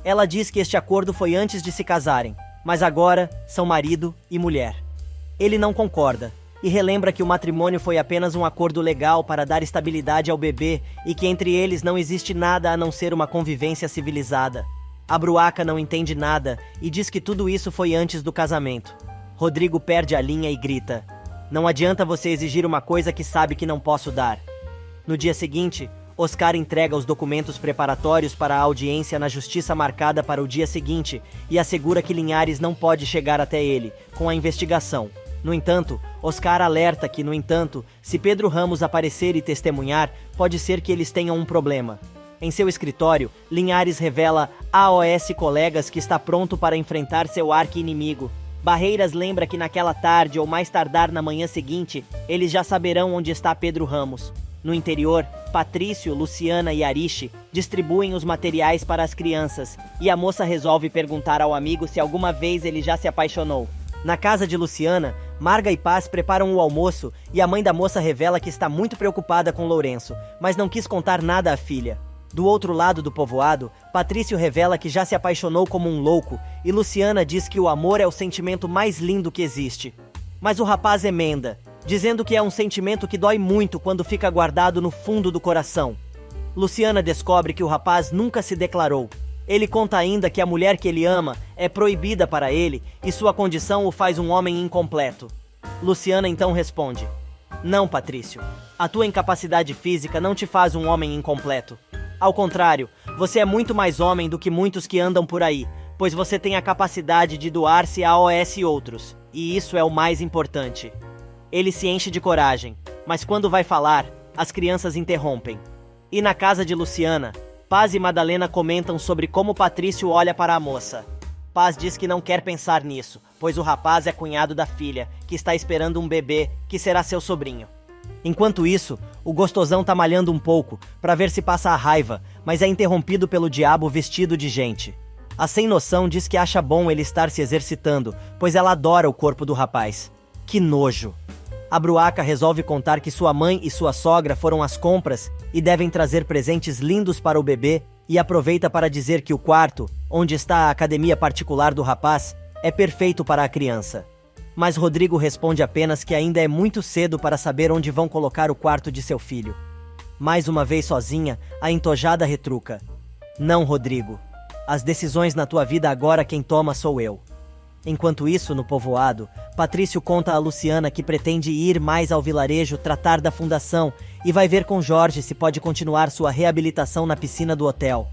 Ela diz que este acordo foi antes de se casarem, mas agora são marido e mulher. Ele não concorda e relembra que o matrimônio foi apenas um acordo legal para dar estabilidade ao bebê e que entre eles não existe nada a não ser uma convivência civilizada. A Bruaca não entende nada e diz que tudo isso foi antes do casamento. Rodrigo perde a linha e grita: "Não adianta você exigir uma coisa que sabe que não posso dar." No dia seguinte, Oscar entrega os documentos preparatórios para a audiência na justiça marcada para o dia seguinte e assegura que Linhares não pode chegar até ele, com a investigação. No entanto, Oscar alerta que, se Pedro Ramos aparecer e testemunhar, pode ser que eles tenham um problema. Em seu escritório, Linhares revela a AOS Colegas que está pronto para enfrentar seu arqui-inimigo. Barreiras lembra que naquela tarde ou mais tardar na manhã seguinte, eles já saberão onde está Pedro Ramos. No interior, Patrício, Luciana e Ariche distribuem os materiais para as crianças e a moça resolve perguntar ao amigo se alguma vez ele já se apaixonou. Na casa de Luciana, Marga e Paz preparam o almoço e a mãe da moça revela que está muito preocupada com Lourenço, mas não quis contar nada à filha. Do outro lado do povoado, Patrício revela que já se apaixonou como um louco e Luciana diz que o amor é o sentimento mais lindo que existe. Mas o rapaz emenda, dizendo que é um sentimento que dói muito quando fica guardado no fundo do coração. Luciana descobre que o rapaz nunca se declarou. Ele conta ainda que a mulher que ele ama é proibida para ele e sua condição o faz um homem incompleto. Luciana então responde: "Não, Patrício, a tua incapacidade física não te faz um homem incompleto. Ao contrário, você é muito mais homem do que muitos que andam por aí, pois você tem a capacidade de doar-se a AOS e outros, e isso é o mais importante." Ele se enche de coragem, mas quando vai falar, as crianças interrompem. E na casa de Luciana, Paz e Madalena comentam sobre como Patrício olha para a moça. Paz diz que não quer pensar nisso, pois o rapaz é cunhado da filha, que está esperando um bebê, que será seu sobrinho. Enquanto isso, o gostosão tá malhando um pouco, para ver se passa a raiva, mas é interrompido pelo diabo vestido de gente. A sem noção diz que acha bom ele estar se exercitando, pois ela adora o corpo do rapaz. Que nojo! A Bruaca resolve contar que sua mãe e sua sogra foram às compras e devem trazer presentes lindos para o bebê e aproveita para dizer que o quarto, onde está a academia particular do rapaz, é perfeito para a criança. Mas Rodrigo responde apenas que ainda é muito cedo para saber onde vão colocar o quarto de seu filho. Mais uma vez sozinha, a entojada retruca: "Não, Rodrigo. As decisões na tua vida agora quem toma sou eu." Enquanto isso, no povoado, Patrício conta a Luciana que pretende ir mais ao vilarejo tratar da fundação e vai ver com Jorge se pode continuar sua reabilitação na piscina do hotel.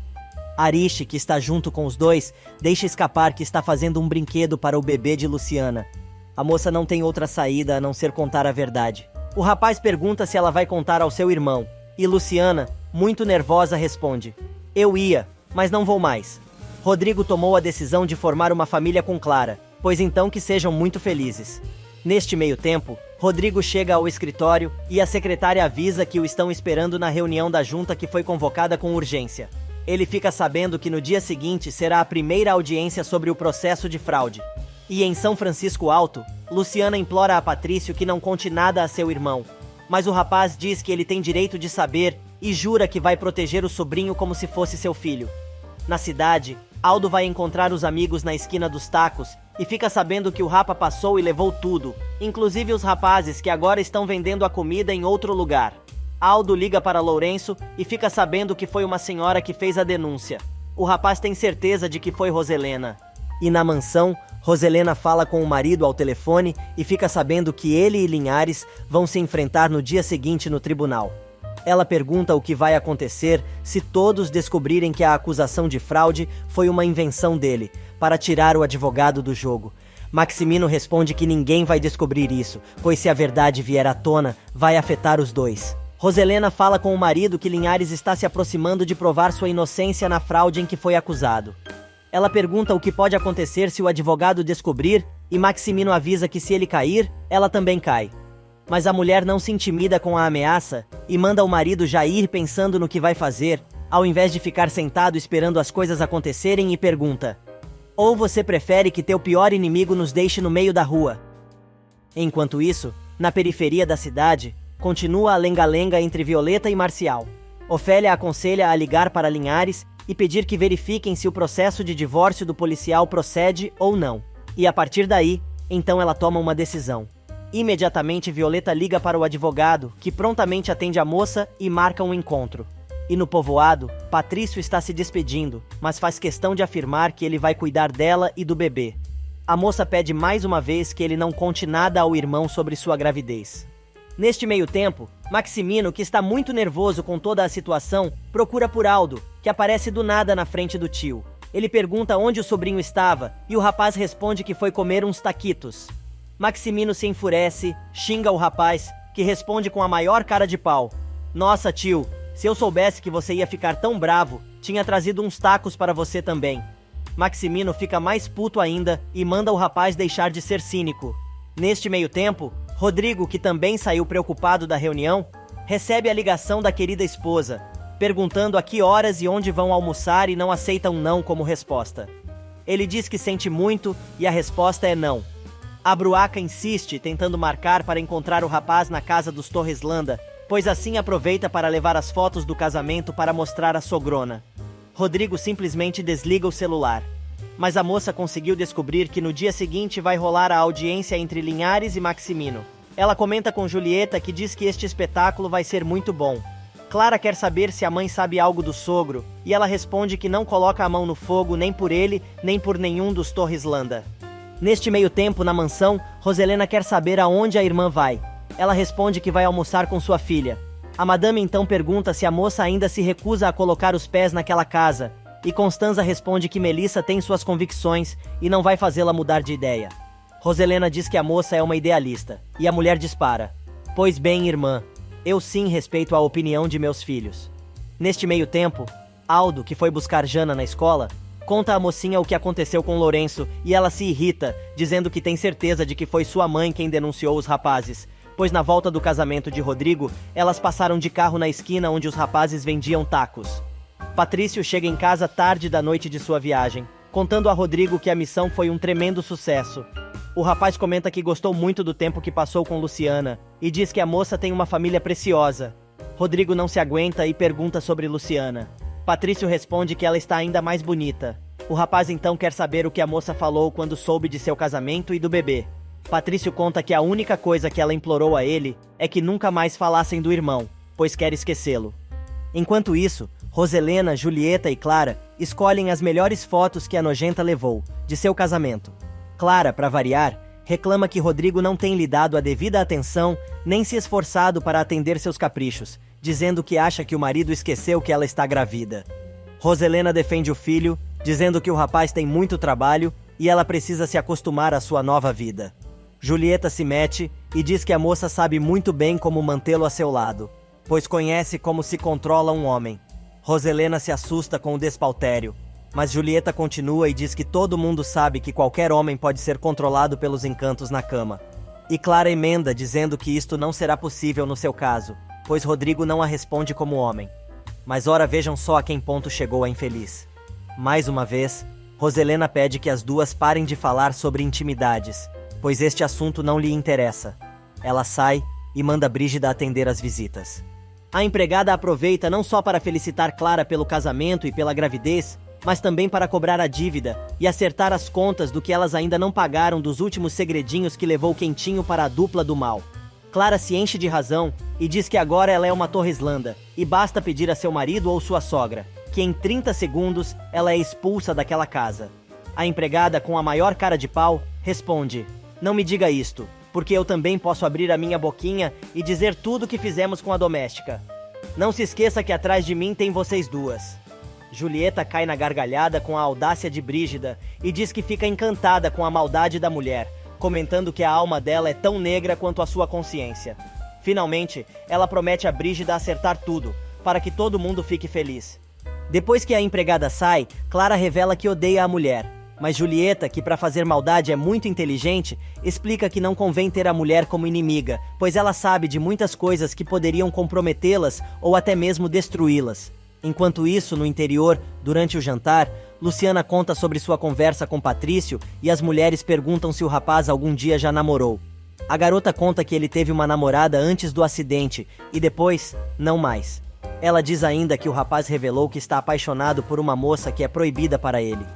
Ariche, que está junto com os dois, deixa escapar que está fazendo um brinquedo para o bebê de Luciana. A moça não tem outra saída a não ser contar a verdade. O rapaz pergunta se ela vai contar ao seu irmão, e Luciana, muito nervosa, responde: "Eu ia, mas não vou mais. Rodrigo tomou a decisão de formar uma família com Clara, pois então que sejam muito felizes." Neste meio tempo, Rodrigo chega ao escritório e a secretária avisa que o estão esperando na reunião da junta que foi convocada com urgência. Ele fica sabendo que no dia seguinte será a primeira audiência sobre o processo de fraude. E em São Francisco Alto, Luciana implora a Patrício que não conte nada a seu irmão. Mas o rapaz diz que ele tem direito de saber e jura que vai proteger o sobrinho como se fosse seu filho. Na cidade, Aldo vai encontrar os amigos na esquina dos tacos e fica sabendo que o Rapa passou e levou tudo, inclusive os rapazes que agora estão vendendo a comida em outro lugar. Aldo liga para Lourenço e fica sabendo que foi uma senhora que fez a denúncia. O rapaz tem certeza de que foi Roselena. E na mansão, Roselena fala com o marido ao telefone e fica sabendo que ele e Linhares vão se enfrentar no dia seguinte no tribunal. Ela pergunta o que vai acontecer se todos descobrirem que a acusação de fraude foi uma invenção dele, para tirar o advogado do jogo. Maximino responde que ninguém vai descobrir isso, pois se a verdade vier à tona, vai afetar os dois. Roselena fala com o marido que Linhares está se aproximando de provar sua inocência na fraude em que foi acusado. Ela pergunta o que pode acontecer se o advogado descobrir, e Maximino avisa que se ele cair, ela também cai. Mas a mulher não se intimida com a ameaça e manda o marido já ir pensando no que vai fazer, ao invés de ficar sentado esperando as coisas acontecerem, e pergunta: ou você prefere que teu pior inimigo nos deixe no meio da rua? Enquanto isso, na periferia da cidade, continua a lenga-lenga entre Violeta e Marcial. Ofélia aconselha a ligar para Linhares e pedir que verifiquem se o processo de divórcio do policial procede ou não. E a partir daí, então ela toma uma decisão. Imediatamente Violeta liga para o advogado, que prontamente atende a moça e marca um encontro. E no povoado, Patrício está se despedindo, mas faz questão de afirmar que ele vai cuidar dela e do bebê. A moça pede mais uma vez que ele não conte nada ao irmão sobre sua gravidez. Neste meio tempo, Maximino, que está muito nervoso com toda a situação, procura por Aldo, que aparece do nada na frente do tio. Ele pergunta onde o sobrinho estava, e o rapaz responde que foi comer uns taquitos. Maximino se enfurece, xinga o rapaz, que responde com a maior cara de pau: nossa, tio, se eu soubesse que você ia ficar tão bravo, tinha trazido uns tacos para você também. Maximino fica mais puto ainda e manda o rapaz deixar de ser cínico. Neste meio tempo, Rodrigo, que também saiu preocupado da reunião, recebe a ligação da querida esposa, perguntando a que horas e onde vão almoçar, e não aceita um não como resposta. Ele diz que sente muito e a resposta é não. A Bruaca insiste, tentando marcar para encontrar o rapaz na casa dos Torreslanda, pois assim aproveita para levar as fotos do casamento para mostrar à sogrona. Rodrigo simplesmente desliga o celular. Mas a moça conseguiu descobrir que no dia seguinte vai rolar a audiência entre Linhares e Maximino. Ela comenta com Julieta, que diz que este espetáculo vai ser muito bom. Clara quer saber se a mãe sabe algo do sogro, e ela responde que não coloca a mão no fogo nem por ele, nem por nenhum dos Torreslanda. Neste meio tempo, na mansão, Roselena quer saber aonde a irmã vai. Ela responde que vai almoçar com sua filha. A madame então pergunta se a moça ainda se recusa a colocar os pés naquela casa, e Constanza responde que Melissa tem suas convicções e não vai fazê-la mudar de ideia. Roselena diz que a moça é uma idealista, e a mulher dispara: pois bem, irmã, eu sim respeito a opinião de meus filhos. Neste meio tempo, Aldo, que foi buscar Jana na escola, conta à mocinha o que aconteceu com Lourenço, e ela se irrita, dizendo que tem certeza de que foi sua mãe quem denunciou os rapazes, pois na volta do casamento de Rodrigo, elas passaram de carro na esquina onde os rapazes vendiam tacos. Patrício chega em casa tarde da noite de sua viagem, contando a Rodrigo que a missão foi um tremendo sucesso. O rapaz comenta que gostou muito do tempo que passou com Luciana, e diz que a moça tem uma família preciosa. Rodrigo não se aguenta e pergunta sobre Luciana. Patrício responde que ela está ainda mais bonita. O rapaz então quer saber o que a moça falou quando soube de seu casamento e do bebê. Patrício conta que a única coisa que ela implorou a ele é que nunca mais falassem do irmão, pois quer esquecê-lo. Enquanto isso, Roselena, Julieta e Clara escolhem as melhores fotos que a nojenta levou, de seu casamento. Clara, para variar, reclama que Rodrigo não tem lhe dado a devida atenção, nem se esforçado para atender seus caprichos, dizendo que acha que o marido esqueceu que ela está grávida. Roselena defende o filho, dizendo que o rapaz tem muito trabalho e ela precisa se acostumar à sua nova vida. Julieta se mete e diz que a moça sabe muito bem como mantê-lo a seu lado, pois conhece como se controla um homem. Roselena se assusta com o despautério, mas Julieta continua e diz que todo mundo sabe que qualquer homem pode ser controlado pelos encantos na cama. E Clara emenda dizendo que isto não será possível no seu caso, pois Rodrigo não a responde como homem. Mas ora, vejam só a quem ponto chegou a infeliz. Mais uma vez, Roselena pede que as duas parem de falar sobre intimidades, pois este assunto não lhe interessa. Ela sai e manda Brígida atender as visitas. A empregada aproveita não só para felicitar Clara pelo casamento e pela gravidez, mas também para cobrar a dívida e acertar as contas do que elas ainda não pagaram dos últimos segredinhos que levou Quentinho para a dupla do mal. Clara se enche de razão e diz que agora ela é uma Torreslanda e basta pedir a seu marido ou sua sogra, que em 30 segundos ela é expulsa daquela casa. A empregada, com a maior cara de pau, responde: não me diga isto, porque eu também posso abrir a minha boquinha e dizer tudo o que fizemos com a doméstica. Não se esqueça que atrás de mim tem vocês duas. Julieta cai na gargalhada com a audácia de Brígida e diz que fica encantada com a maldade da mulher, comentando que a alma dela é tão negra quanto a sua consciência. Finalmente, ela promete a Brígida acertar tudo, para que todo mundo fique feliz. Depois que a empregada sai, Clara revela que odeia a mulher. Mas Julieta, que para fazer maldade é muito inteligente, explica que não convém ter a mulher como inimiga, pois ela sabe de muitas coisas que poderiam comprometê-las ou até mesmo destruí-las. Enquanto isso, no interior, durante o jantar, Luciana conta sobre sua conversa com Patrício e as mulheres perguntam se o rapaz algum dia já namorou. A garota conta que ele teve uma namorada antes do acidente e depois, não mais. Ela diz ainda que o rapaz revelou que está apaixonado por uma moça que é proibida para ele.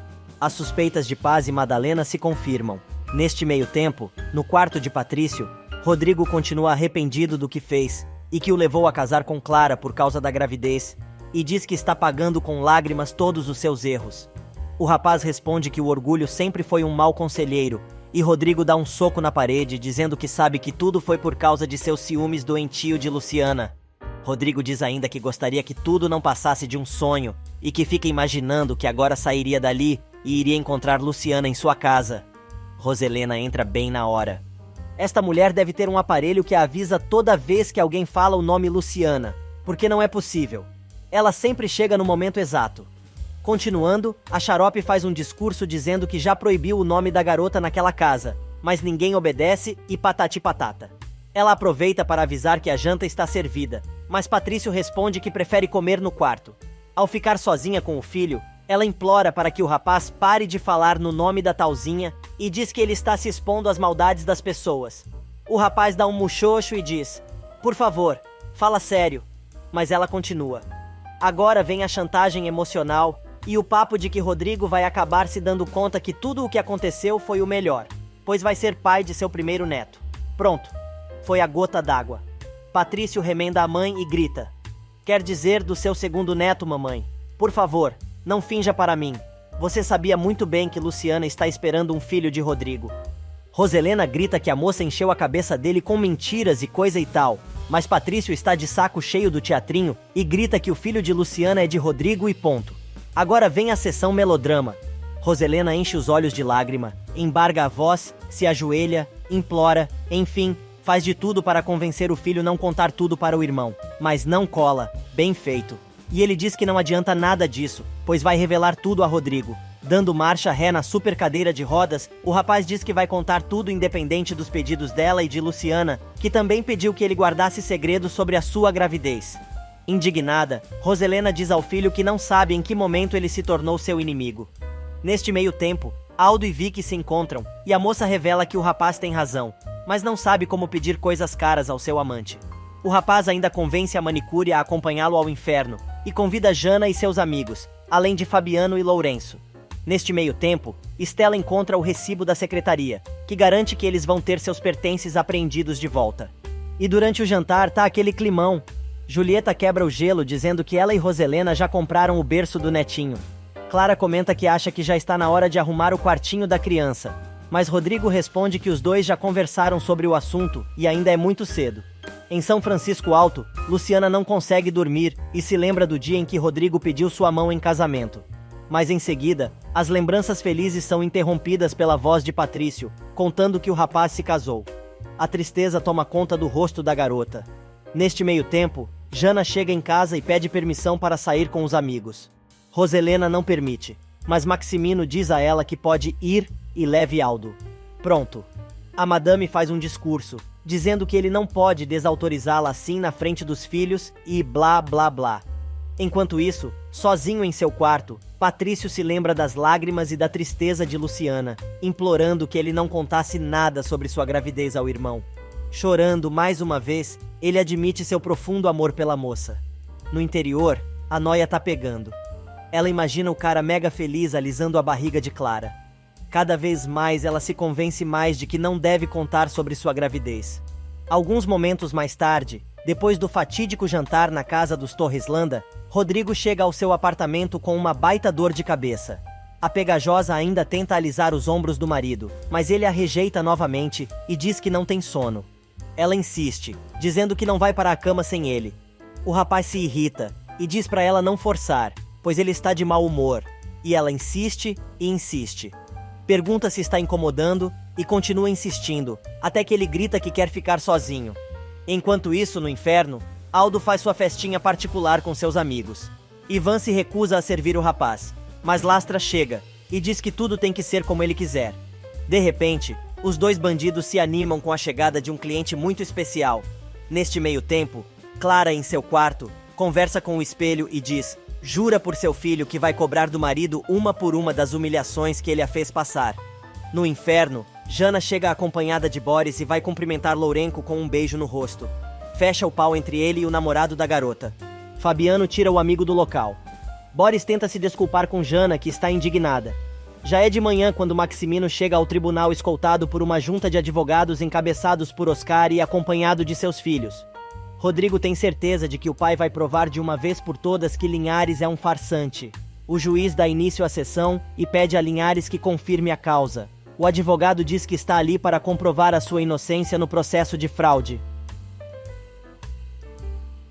As suspeitas de Paz e Madalena se confirmam. Neste meio tempo, no quarto de Patrício, Rodrigo continua arrependido do que fez e que o levou a casar com Clara por causa da gravidez e diz que está pagando com lágrimas todos os seus erros. O rapaz responde que o orgulho sempre foi um mau conselheiro e Rodrigo dá um soco na parede dizendo que sabe que tudo foi por causa de seus ciúmes doentio de Luciana. Rodrigo diz ainda que gostaria que tudo não passasse de um sonho e que fica imaginando que agora sairia dali e iria encontrar Luciana em sua casa. Roselena entra bem na hora. Esta mulher deve ter um aparelho que a avisa toda vez que alguém fala o nome Luciana, porque não é possível. Ela sempre chega no momento exato. Continuando, a Xarope faz um discurso dizendo que já proibiu o nome da garota naquela casa, mas ninguém obedece e patati patata. Ela aproveita para avisar que a janta está servida, mas Patrício responde que prefere comer no quarto. Ao ficar sozinha com o filho, ela implora para que o rapaz pare de falar no nome da talzinha e diz que ele está se expondo às maldades das pessoas. O rapaz dá um muxoxo e diz: "Por favor, fala sério." Mas ela continua. Agora vem a chantagem emocional e o papo de que Rodrigo vai acabar se dando conta que tudo o que aconteceu foi o melhor, pois vai ser pai de seu primeiro neto. Pronto, foi a gota d'água. Patrício remenda a mãe e grita: "Quer dizer do seu segundo neto, mamãe? Por favor, não finja para mim. Você sabia muito bem que Luciana está esperando um filho de Rodrigo." Roselena grita que a moça encheu a cabeça dele com mentiras e coisa e tal, mas Patrício está de saco cheio do teatrinho e grita que o filho de Luciana é de Rodrigo e ponto. Agora vem a sessão melodrama. Roselena enche os olhos de lágrima, embarga a voz, se ajoelha, implora, enfim, faz de tudo para convencer o filho não contar tudo para o irmão, mas não cola, bem feito. E ele diz que não adianta nada disso, pois vai revelar tudo a Rodrigo. Dando marcha ré na super cadeira de rodas, o rapaz diz que vai contar tudo independente dos pedidos dela e de Luciana, que também pediu que ele guardasse segredo sobre a sua gravidez. Indignada, Roselena diz ao filho que não sabe em que momento ele se tornou seu inimigo. Neste meio tempo, Aldo e Vicky se encontram, e a moça revela que o rapaz tem razão, mas não sabe como pedir coisas caras ao seu amante. O rapaz ainda convence a manicure a acompanhá-lo ao inferno, e convida Jana e seus amigos, além de Fabiano e Lourenço. Neste meio tempo, Estela encontra o recibo da secretaria, que garante que eles vão ter seus pertences apreendidos de volta. E durante o jantar tá aquele climão. Julieta quebra o gelo dizendo que ela e Roselena já compraram o berço do netinho. Clara comenta que acha que já está na hora de arrumar o quartinho da criança, mas Rodrigo responde que os dois já conversaram sobre o assunto e ainda é muito cedo. Em São Francisco Alto, Luciana não consegue dormir e se lembra do dia em que Rodrigo pediu sua mão em casamento. Mas em seguida, as lembranças felizes são interrompidas pela voz de Patrício, contando que o rapaz se casou. A tristeza toma conta do rosto da garota. Neste meio tempo, Jana chega em casa e pede permissão para sair com os amigos. Roselena não permite, mas Maximino diz a ela que pode ir e leve Aldo. Pronto. A madame faz um discurso, dizendo que ele não pode desautorizá-la assim na frente dos filhos e blá blá blá. Enquanto isso, sozinho em seu quarto, Patrício se lembra das lágrimas e da tristeza de Luciana, implorando que ele não contasse nada sobre sua gravidez ao irmão. Chorando mais uma vez, ele admite seu profundo amor pela moça. No interior, a nóia tá pegando. Ela imagina o cara mega feliz alisando a barriga de Clara. Cada vez mais ela se convence mais de que não deve contar sobre sua gravidez. Alguns momentos mais tarde, depois do fatídico jantar na casa dos Torreslanda, Rodrigo chega ao seu apartamento com uma baita dor de cabeça. A pegajosa ainda tenta alisar os ombros do marido, mas ele a rejeita novamente e diz que não tem sono. Ela insiste, dizendo que não vai para a cama sem ele. O rapaz se irrita e diz para ela não forçar, pois ele está de mau humor, e ela insiste e insiste. Pergunta se está incomodando e continua insistindo, até que ele grita que quer ficar sozinho. Enquanto isso, no inferno, Aldo faz sua festinha particular com seus amigos. Ivan se recusa a servir o rapaz, mas Lastra chega e diz que tudo tem que ser como ele quiser. De repente, os dois bandidos se animam com a chegada de um cliente muito especial. Neste meio tempo, Clara, em seu quarto, conversa com o espelho e diz: jura por seu filho que vai cobrar do marido uma por uma das humilhações que ele a fez passar. No inferno, Jana chega acompanhada de Boris e vai cumprimentar Lourenco com um beijo no rosto. Fecha o pau entre ele e o namorado da garota. Fabiano tira o amigo do local. Boris tenta se desculpar com Jana, que está indignada. Já é de manhã quando Maximino chega ao tribunal escoltado por uma junta de advogados encabeçados por Oscar e acompanhado de seus filhos. Rodrigo tem certeza de que o pai vai provar de uma vez por todas que Linhares é um farsante. O juiz dá início à sessão e pede a Linhares que confirme a causa. O advogado diz que está ali para comprovar a sua inocência no processo de fraude.